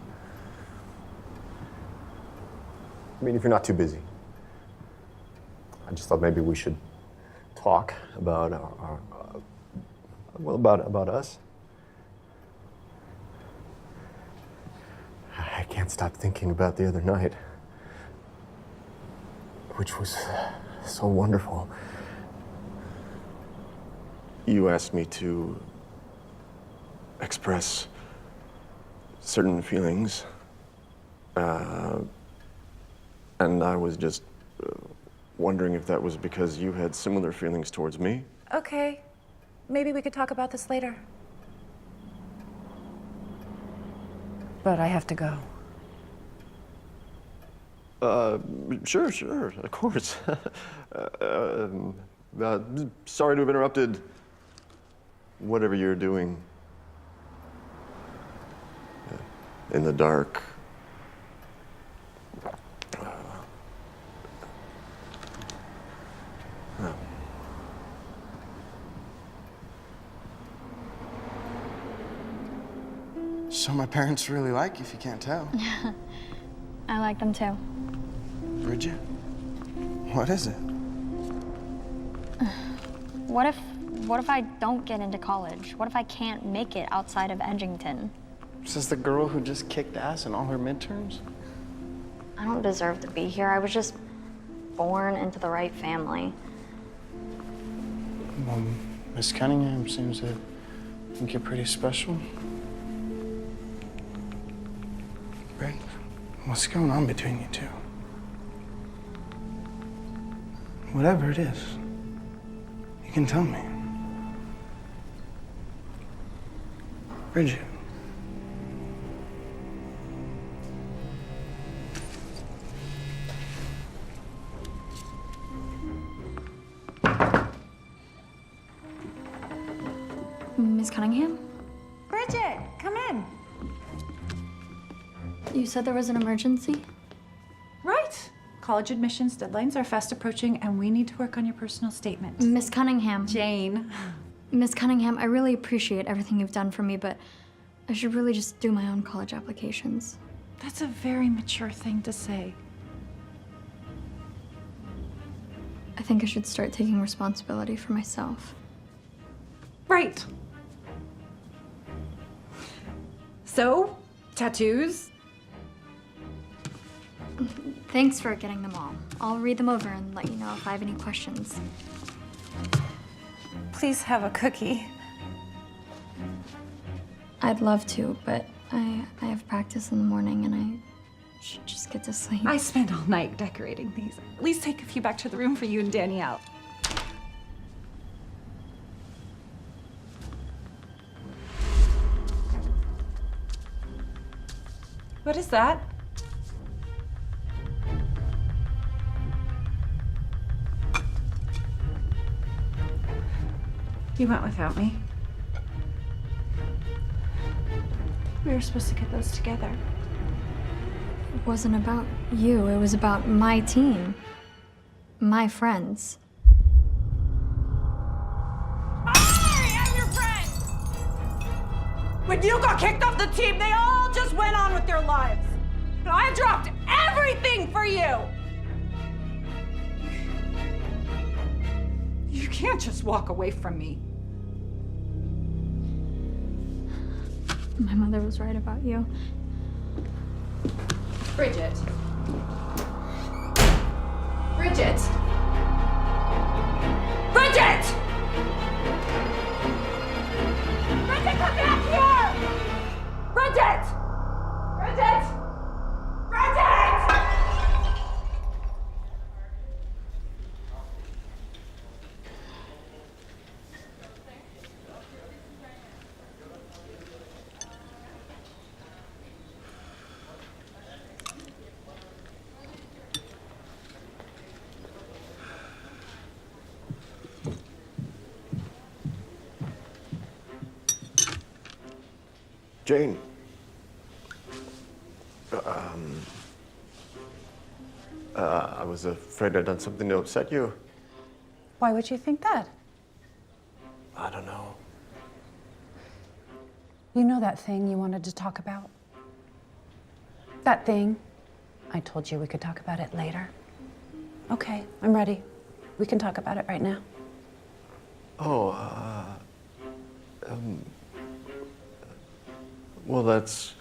Speaker 3: I mean, if you're not too busy. I just thought maybe we should talk about about us. I can't stop thinking about the other night, which was so wonderful. You asked me to express certain feelings, and I was just wondering if that was because you had similar feelings towards me.
Speaker 4: Okay. Maybe we could talk about this later. But I have to go.
Speaker 3: Sure, of course. Sorry to have interrupted whatever you're doing in the dark.
Speaker 9: So my parents really like you, if you can't tell.
Speaker 6: I like them too.
Speaker 9: Bridget? What is it?
Speaker 6: What if I don't get into college? What if I can't make it outside of Edgington?
Speaker 9: Is this the girl who just kicked ass in all her midterms?
Speaker 6: I don't deserve to be here. I was just born into the right family.
Speaker 9: Well, Miss Cunningham seems to think you're pretty special. Right? What's going on between you two? Whatever it is, you can tell me. Bridget.
Speaker 6: Miss Cunningham?
Speaker 4: Bridget, come in.
Speaker 6: You said there was an emergency?
Speaker 4: Right. College admissions deadlines are fast approaching, and we need to work on your personal statement.
Speaker 6: Miss Cunningham.
Speaker 4: Jane.
Speaker 6: Miss Cunningham, I really appreciate everything you've done for me, but I should really just do my own college applications.
Speaker 4: That's a very mature thing to say.
Speaker 6: I think I should start taking responsibility for myself.
Speaker 4: Right. So, tattoos?
Speaker 6: Thanks for getting them all. I'll read them over and let you know if I have any questions.
Speaker 4: Please have a cookie.
Speaker 6: I'd love to, but I have practice in the morning and I should just get to sleep.
Speaker 4: I spent all night decorating these. At least take a few back to the room for you and Danielle. What is that? You went without me. We were supposed to get those together.
Speaker 6: It wasn't about you, it was about my team. My friends.
Speaker 1: I am your friend! When you got kicked off the team, they all just went on with their lives. And I dropped everything for you! You can't just walk away from me.
Speaker 6: My mother was right about you.
Speaker 4: Bridget. Bridget!
Speaker 1: Bridget! Bridget, come back here! Bridget! Bridget! Bridget!
Speaker 3: Jane. I was afraid I'd done something to upset you.
Speaker 4: Why would you think that?
Speaker 3: I don't know.
Speaker 4: You know that thing you wanted to talk about? That thing? I told you we could talk about it later. Okay, I'm ready. We can talk about it right now.
Speaker 3: Oh, well, that's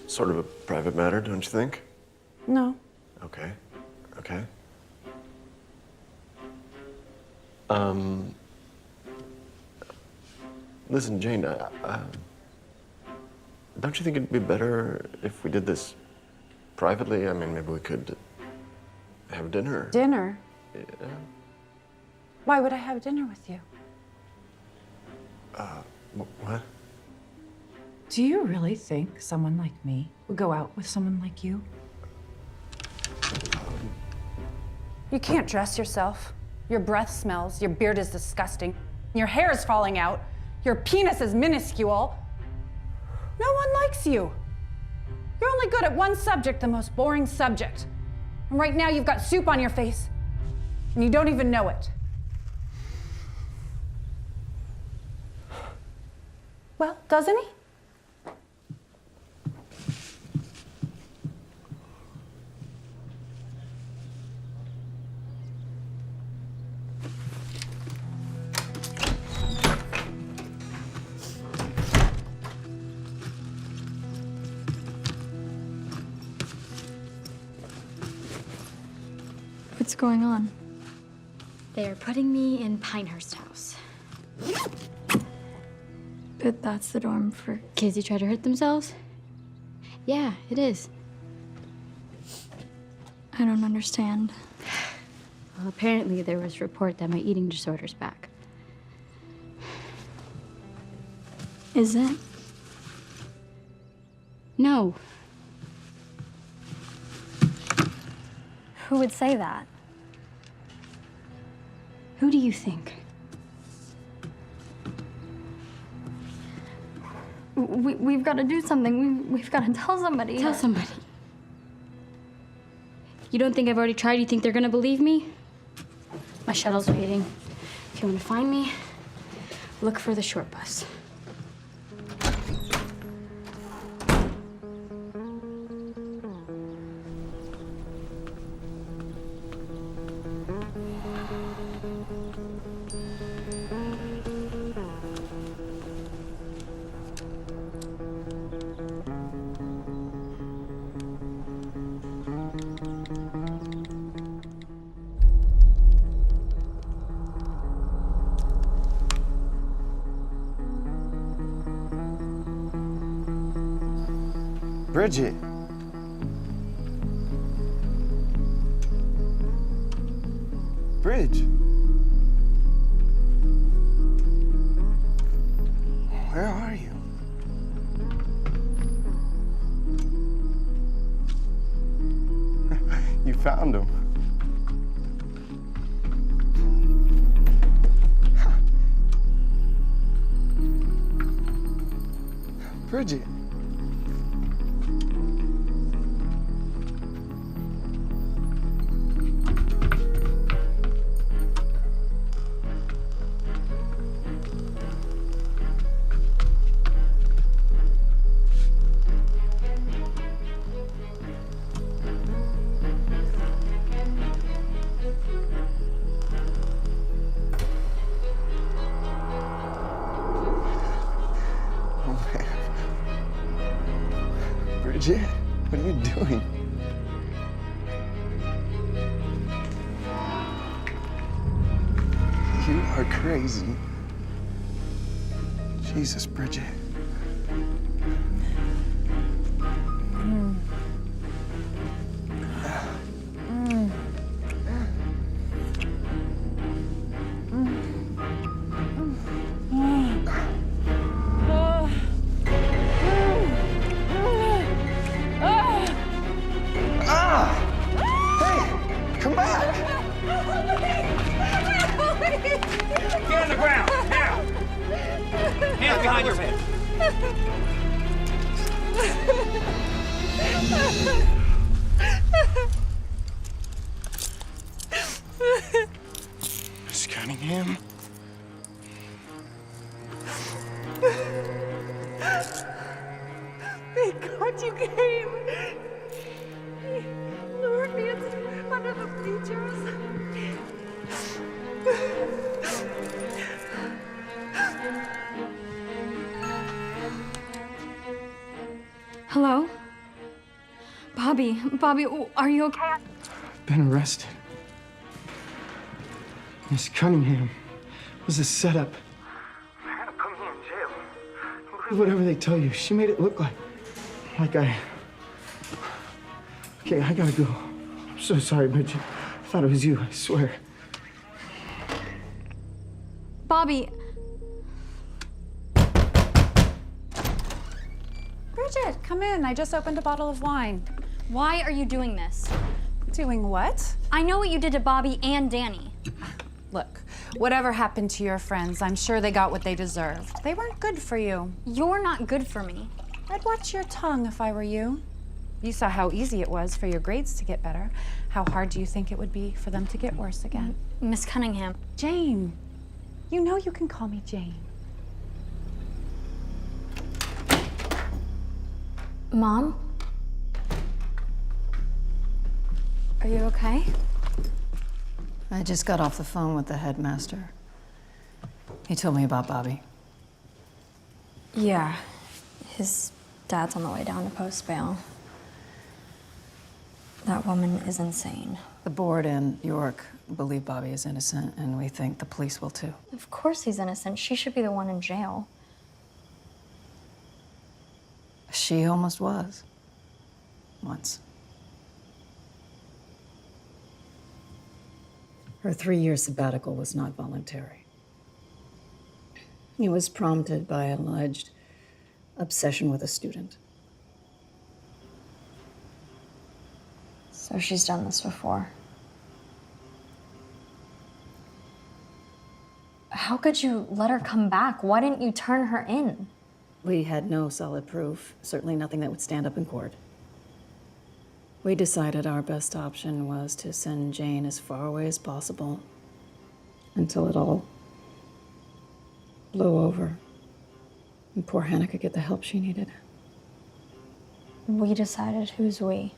Speaker 3: sort of a private matter, don't you think?
Speaker 4: No.
Speaker 3: Okay. Okay. Listen, Jane, don't you think it'd be better if we did this privately? I mean, maybe we could have dinner.
Speaker 4: Dinner?
Speaker 3: Yeah.
Speaker 4: Why would I have dinner with you?
Speaker 3: What?
Speaker 10: Do you really think someone like me would go out with someone like you?
Speaker 4: You can't dress yourself. Your breath smells, your beard is disgusting, your hair is falling out, your penis is minuscule. No one likes you. You're only good at one subject, the most boring subject. And right now you've got soup on your face, and you don't even know it. Well, doesn't he?
Speaker 6: What's going on?
Speaker 8: They're putting me in Pinehurst House.
Speaker 6: But that's the dorm for...
Speaker 8: Kids who try to hurt themselves? Yeah, it is.
Speaker 6: I don't understand.
Speaker 8: Well, apparently there was a report that my eating disorder's back.
Speaker 6: Is it?
Speaker 8: No.
Speaker 6: Who would say that?
Speaker 8: Who do you think?
Speaker 6: We've got to do something. We've got to tell somebody.
Speaker 8: Tell somebody. You don't think I've already tried? You think they're gonna believe me? My shuttle's waiting. If you want to find me, look for the short bus.
Speaker 9: Bridget. Bridge. Where are you? You found him. Bridget. Bridget, what are you doing? You are crazy. Jesus, Bridget. Come back!
Speaker 12: Get on the ground, now! Hands behind your head.
Speaker 9: Miss Cunningham?
Speaker 1: Thank God you came. He lured me under the bleachers.
Speaker 6: Hello? Bobby, are you okay?
Speaker 9: Been arrested. Miss Cunningham was a setup.
Speaker 12: I had him come here in jail.
Speaker 9: Whatever they tell you, she made it look like I... Okay, I gotta go. I'm so sorry, Bridget. thought it was you, I swear.
Speaker 6: Bobby,
Speaker 4: Bridget, come in. I just opened a bottle of wine.
Speaker 6: why are you doing this?
Speaker 4: Doing what?
Speaker 6: I know what you did to Bobby and Danny.
Speaker 4: Look, whatever happened to your friends, I'm sure they got what they deserved. They weren't good for you.
Speaker 6: You're not good for me.
Speaker 4: I'd watch your tongue if I were you. You saw how easy it was for your grades to get better. How hard do you think it would be for them to get worse again?
Speaker 6: Miss Cunningham.
Speaker 4: Jane. You know you can call me Jane.
Speaker 6: Mom? Are you okay?
Speaker 5: I just got off the phone with the headmaster. He told me about Bobby.
Speaker 6: Yeah. His dad's on the way down to post bail. That woman is insane.
Speaker 5: The board and York believe Bobby is innocent, and we think the police will too.
Speaker 6: Of course he's innocent. She should be the one in jail.
Speaker 5: She almost was. Once. Her 3-year sabbatical was not voluntary. It was prompted by an alleged obsession with a student.
Speaker 6: So she's done this before. How could you let her come back? Why didn't you turn her in?
Speaker 5: We had no solid proof, certainly nothing that would stand up in court. We decided our best option was to send Jane as far away as possible until it all blew over and poor Hannah could get the help she needed.
Speaker 6: We decided who's we.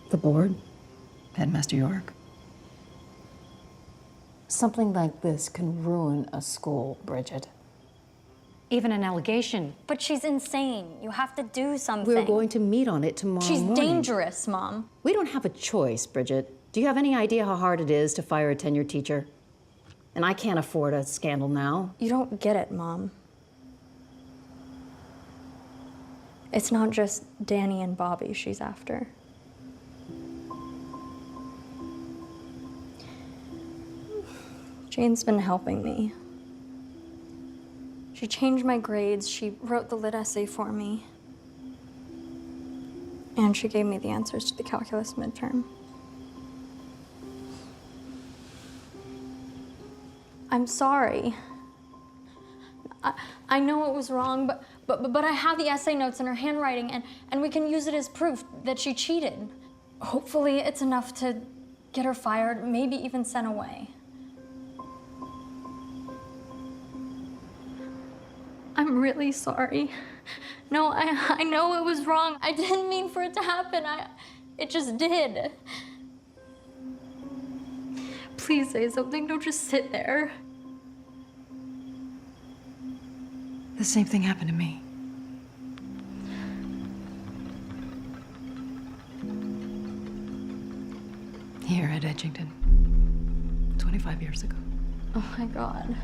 Speaker 5: The board, Headmaster York. Something like this can ruin a school, Bridget.
Speaker 14: Even an allegation.
Speaker 6: But she's insane. You have to do something.
Speaker 5: We're going to meet on it tomorrow
Speaker 6: She's
Speaker 5: morning.
Speaker 6: dangerous, Mom.
Speaker 5: We don't have a choice, Bridget. Do you have any idea how hard it is to fire a tenured teacher? And I can't afford a scandal now.
Speaker 6: You don't get it, Mom. It's not just Danny and Bobby she's after. Jane's been helping me. She changed my grades, she wrote the lit essay for me, and she gave me the answers to the calculus midterm. I'm sorry. I know it was wrong, but I have the essay notes in her handwriting, and we can use it as proof that she cheated. Hopefully it's enough to get her fired, maybe even sent away. I'm really sorry. No, I know it was wrong. I didn't mean for it to happen. It just did. Please say something, don't just sit there.
Speaker 5: The same thing happened to me. Here at Edgington, 25 years ago.
Speaker 6: Oh my God.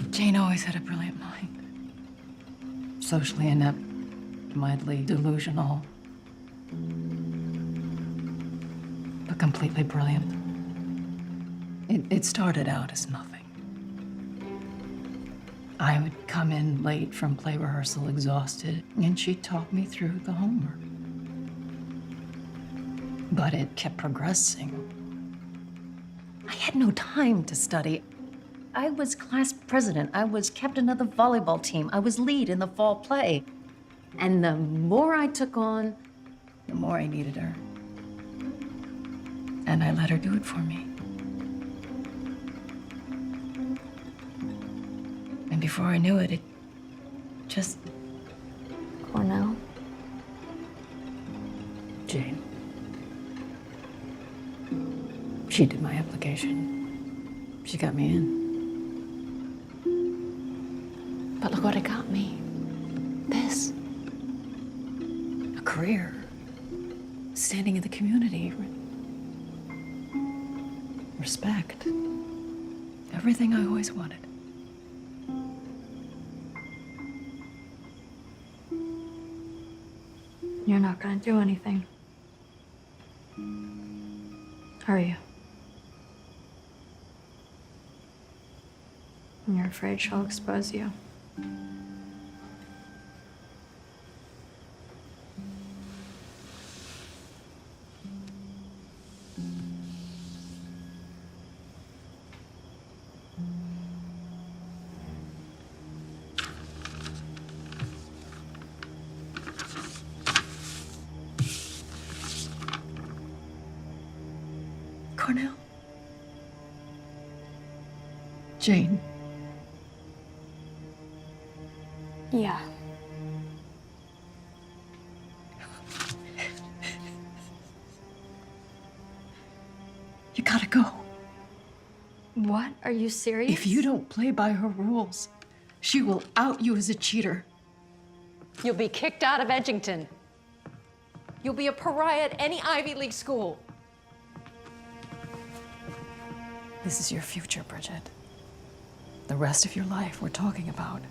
Speaker 5: Jane always had a brilliant mind. Socially inept, mildly delusional, but completely brilliant. It started out as nothing. I would come in late from play rehearsal exhausted, and she'd talk me through the homework. But it kept progressing. I had no time to study. I was class president. I was captain of the volleyball team. I was lead in the fall play. And the more I took on, the more I needed her. And I let her do it for me. And before I knew it, it just...
Speaker 6: Cornell?
Speaker 5: Jane. She did my application. She got me in. But look what it got me. This. A career. Standing in the community. Respect. Everything I always wanted.
Speaker 6: You're not gonna do anything. Are you? You're afraid she'll expose you.
Speaker 5: Cornell? Jane.
Speaker 6: Yeah.
Speaker 5: You gotta go.
Speaker 6: What? Are you serious?
Speaker 5: If you don't play by her rules, she will out you as a cheater.
Speaker 14: You'll be kicked out of Edgington. You'll be a pariah at any Ivy League school.
Speaker 5: This is your future, Bridget. The rest of your life we're talking about.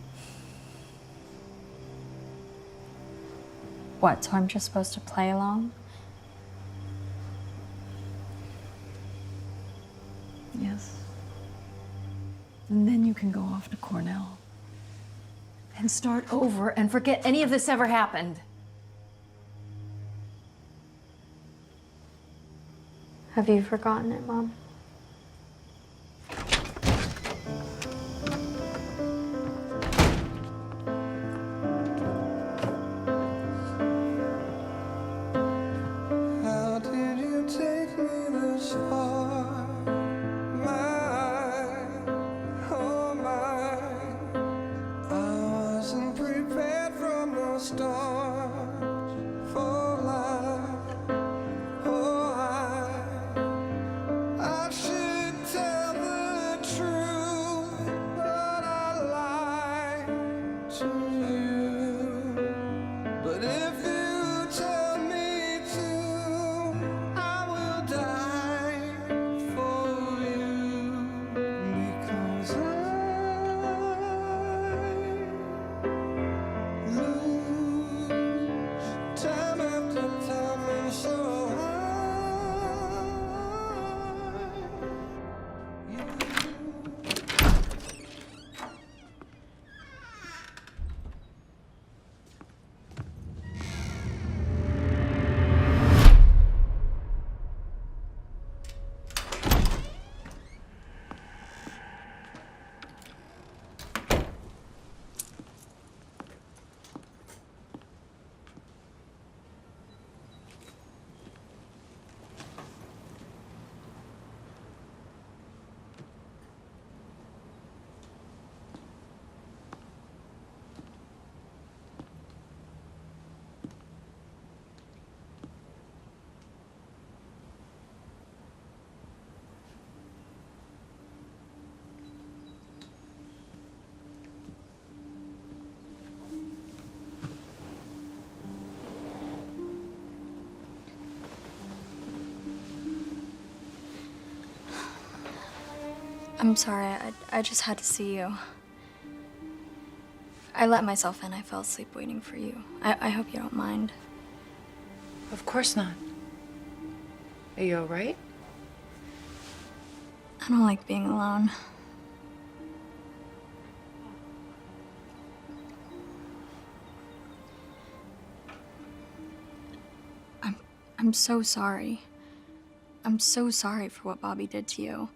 Speaker 6: What, so I'm just supposed to play along?
Speaker 5: Yes. And then you can go off to Cornell and start over and forget any of this ever happened.
Speaker 6: Have you forgotten it, Mom?
Speaker 13: How did you take me this far? Oh my, I wasn't prepared from the start for life. Oh, I should tell the truth, but I lied to you. But if you tell me to, I will die for you, because I lose time after time, and so
Speaker 6: I'm sorry, I just had to see you. I let myself in. I fell asleep waiting for you. I hope you don't mind.
Speaker 10: Of course not. Are you all right?
Speaker 6: I don't like being alone. I'm so sorry. I'm so sorry for what Bobby did to you.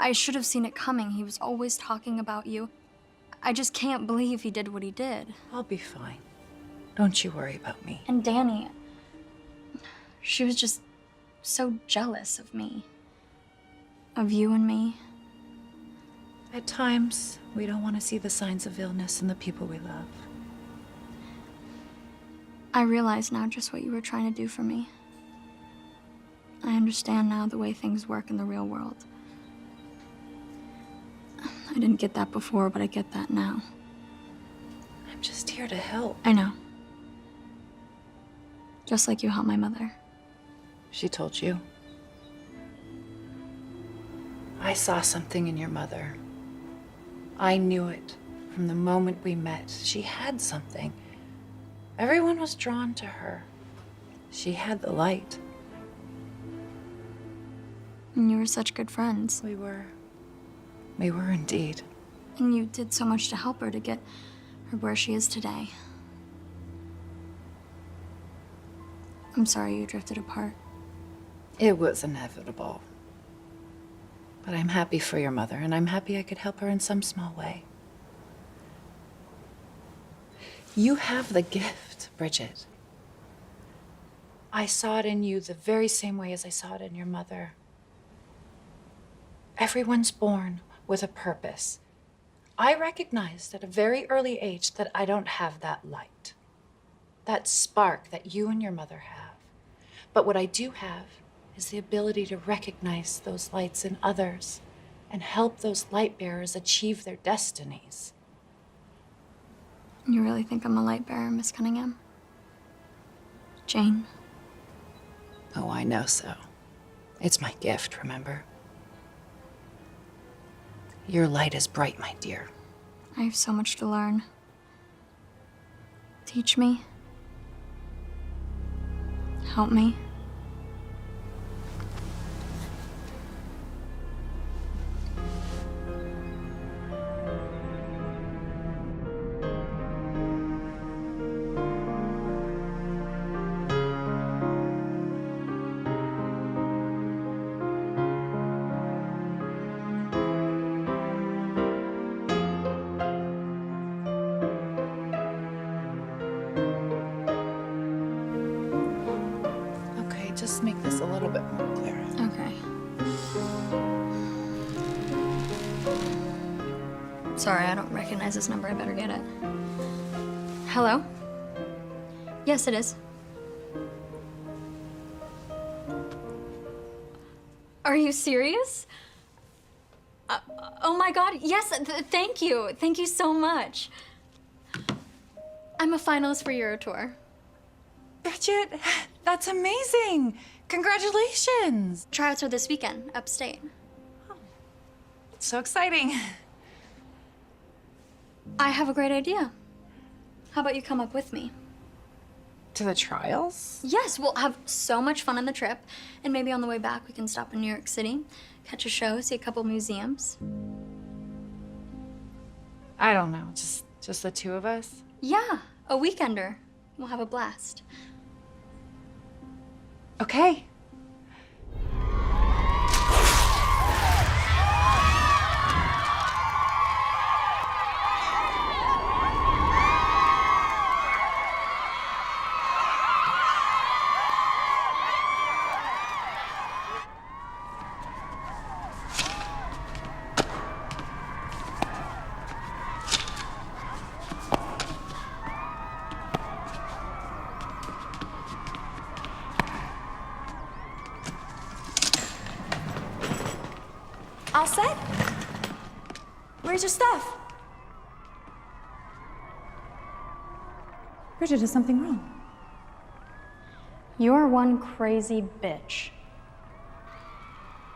Speaker 6: I should have seen it coming. He was always talking about you. I just can't believe he did what he did.
Speaker 10: I'll be fine. Don't you worry about me.
Speaker 6: And Danny, she was just so jealous of me. Of you and me.
Speaker 10: At times, we don't want to see the signs of illness in the people we love.
Speaker 6: I realize now just what you were trying to do for me. I understand now the way things work in the real world. I didn't get that before, but I get that now.
Speaker 10: I'm just here to help.
Speaker 6: I know. Just like you helped my mother.
Speaker 10: She told you. I saw something in your mother. I knew it from the moment we met. She had something.
Speaker 4: Everyone was drawn to her. She had the light.
Speaker 6: And you were such good friends.
Speaker 4: We were. We were indeed.
Speaker 6: And you did so much to help her to get her where she is today. I'm sorry you drifted apart.
Speaker 4: It was inevitable. But I'm happy for your mother, and I'm happy I could help her in some small way. You have the gift, Bridget. I saw it in you the very same way as I saw it in your mother. Everyone's born with a purpose. I recognized at a very early age that I don't have that light, that spark that you and your mother have. But what I do have is the ability to recognize those lights in others and help those light bearers achieve their destinies.
Speaker 6: You really think I'm a light bearer, Miss Cunningham? Jane?
Speaker 4: Oh, I know so. It's my gift, remember? Your light is bright, my dear.
Speaker 6: I have so much to learn. Teach me. Help me.
Speaker 4: Okay, just make this a little bit more clear.
Speaker 6: Okay. Sorry, I don't recognize this number. I better get it. Hello? Yes, it is. Are you serious? Oh my God, yes, thank you. Thank you so much. I'm a finalist for Eurotour.
Speaker 10: Bridget, that's amazing. Congratulations.
Speaker 6: Tryouts are this weekend, upstate.
Speaker 10: So exciting.
Speaker 6: I have a great idea. How about you come up with me?
Speaker 10: To the trials?
Speaker 6: Yes, we'll have so much fun on the trip. And maybe on the way back, we can stop in New York City, catch a show, see a couple museums.
Speaker 10: I don't know, just the two of us?
Speaker 6: Yeah, a weekender. We'll have a blast.
Speaker 10: Okay.
Speaker 1: All set? Where's your stuff?
Speaker 10: Bridget, is something wrong?
Speaker 6: You're one crazy bitch.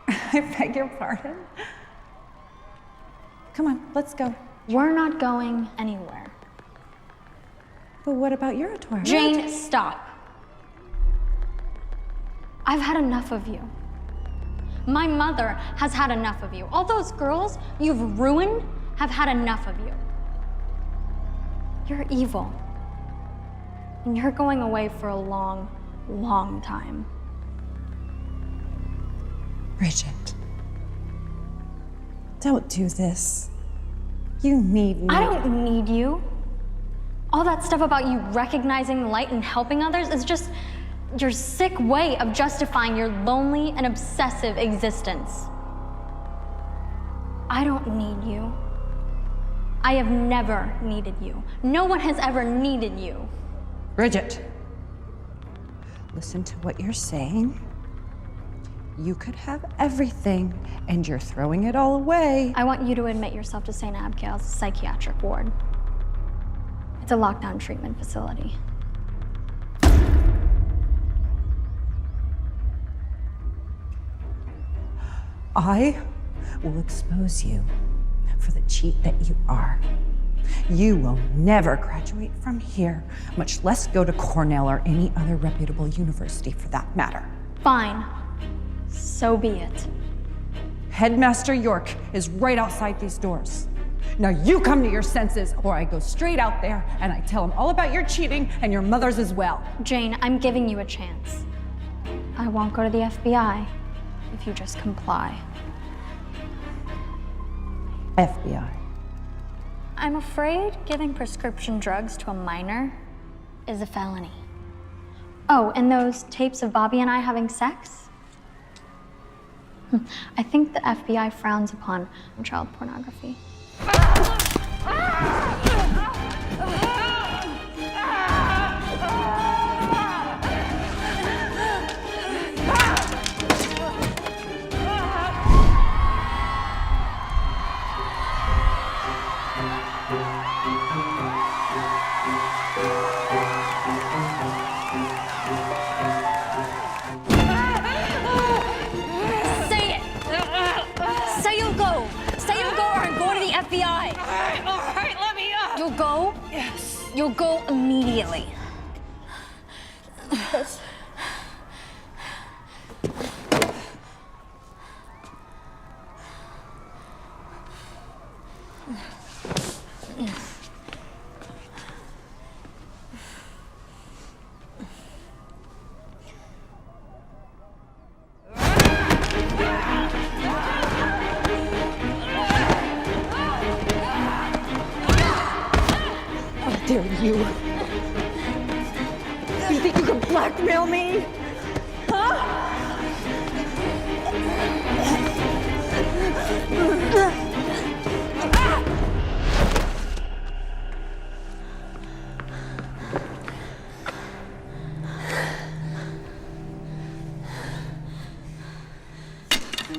Speaker 10: I beg your pardon? Come on, let's go.
Speaker 6: We're not going anywhere.
Speaker 10: But what about Eurotour?
Speaker 6: Jane, stop. I've had enough of you. My mother has had enough of you. All those girls you've ruined have had enough of you. You're evil. And you're going away for a long, long time.
Speaker 10: Bridget, don't do this. You need me.
Speaker 6: I don't need you. All that stuff about you recognizing the light and helping others is just your sick way of justifying your lonely and obsessive existence. I don't need you. I have never needed you. No one has ever needed you.
Speaker 10: Bridget, listen to what you're saying. You could have everything, and you're throwing it all away.
Speaker 6: I want you to admit yourself to St. Abigail's psychiatric ward. It's a lockdown treatment facility.
Speaker 10: I will expose you for the cheat that you are.
Speaker 4: You will never graduate from here, much less go to Cornell or any other reputable university for that matter.
Speaker 6: Fine. So be it.
Speaker 4: Headmaster York is right outside these doors. Now you come to your senses, or I go straight out there and I tell him all about your cheating and your mother's as well.
Speaker 6: Jane, I'm giving you a chance. I won't go to the FBI if you just comply.
Speaker 4: FBI.
Speaker 6: I'm afraid giving prescription drugs to a minor is a felony. Oh, and those tapes of Bobby and I having sex? I think the FBI frowns upon child pornography. FBI! All right, let me up! You'll go? Yes. You'll go immediately. Yes.
Speaker 4: How dare you? You think you can blackmail me? Huh?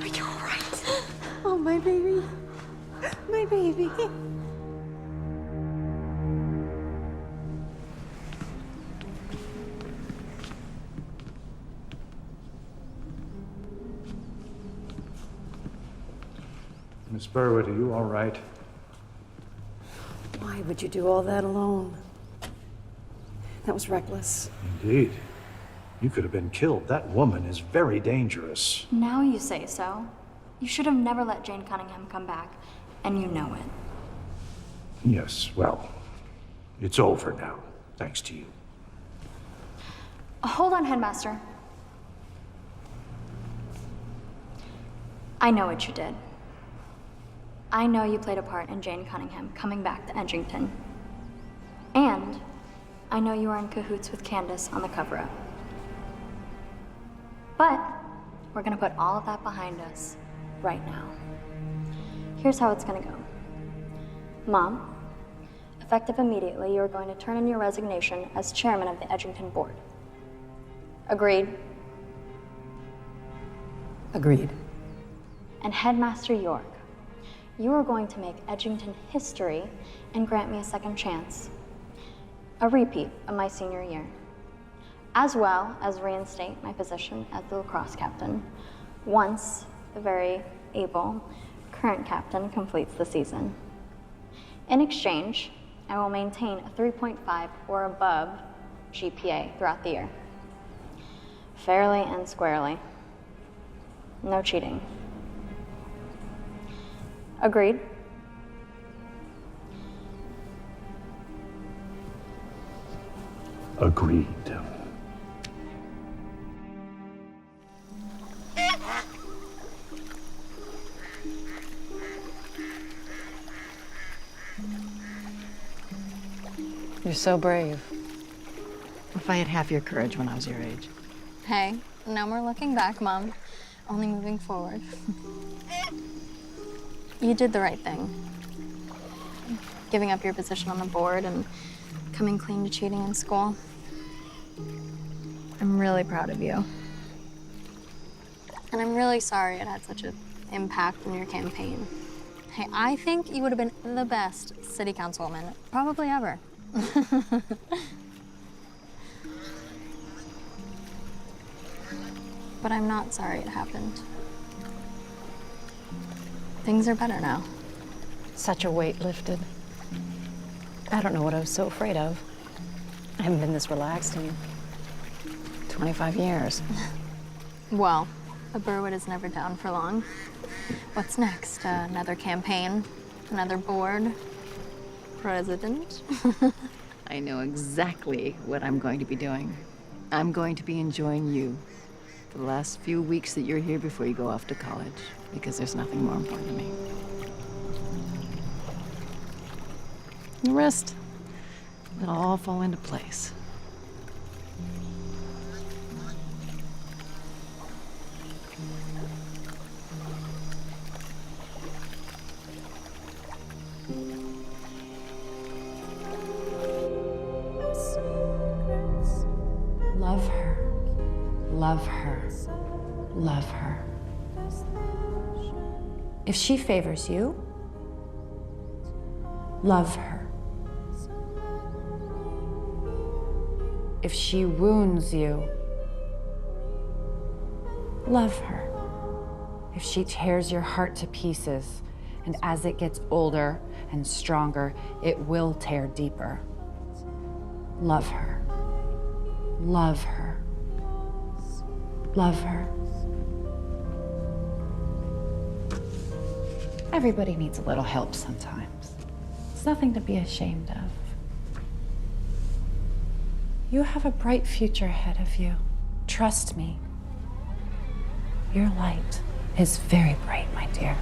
Speaker 6: Are you all right?
Speaker 4: Oh, my baby. My baby.
Speaker 7: Miss Burwood, are you all right?
Speaker 15: Why would you do all that alone? That was reckless.
Speaker 7: Indeed. You could have been killed. That woman is very dangerous.
Speaker 6: Now you say so. You should have never let Jane Cunningham come back, and you know it.
Speaker 7: Yes, well, it's over now, thanks to you.
Speaker 6: Hold on, Headmaster. I know what you did. I know you played a part in Jane Cunningham coming back to Edgington. And I know you are in cahoots with Candace on the cover-up. But we're gonna put all of that behind us right now. Here's how it's gonna go. Mom, effective immediately, you're going to turn in your resignation as chairman of the Edgington board. Agreed?
Speaker 15: Agreed.
Speaker 6: And Headmaster York, you are going to make Edgington history and grant me a second chance. A repeat of my senior year. As well as reinstate my position as the lacrosse captain once the very able current captain completes the season. In exchange, I will maintain a 3.5 or above GPA throughout the year. Fairly and squarely. No cheating. Agreed?
Speaker 7: Agreed.
Speaker 15: You're so brave. If I had half your courage when I was your age.
Speaker 6: Hey, no more looking back, Mom. Only moving forward. You did the right thing. Giving up your position on the board and coming clean to cheating in school. I'm really proud of you. And I'm really sorry it had such an impact on your campaign. Hey, I think you would have been the best city councilwoman, probably ever. But I'm not sorry it happened. Things are better now.
Speaker 15: Such a weight lifted. I don't know what I was so afraid of. I haven't been this relaxed in 25 years.
Speaker 6: Well, a Burwood is never down for long. What's next? Another campaign? Another board? President?
Speaker 15: I know exactly what I'm going to be doing. I'm going to be enjoying you for the last few weeks that you're here before you go off to college, because there's nothing more important to me. The rest, it'll all fall into place.
Speaker 4: Love her. Love her. Love her. If she favors you, love her. If she wounds you, love her. If she tears your heart to pieces, and as it gets older and stronger, it will tear deeper, love her. Love her. Love her. Everybody needs a little help sometimes. It's nothing to be ashamed of. You have a bright future ahead of you. Trust me. Your light is very bright, my dear.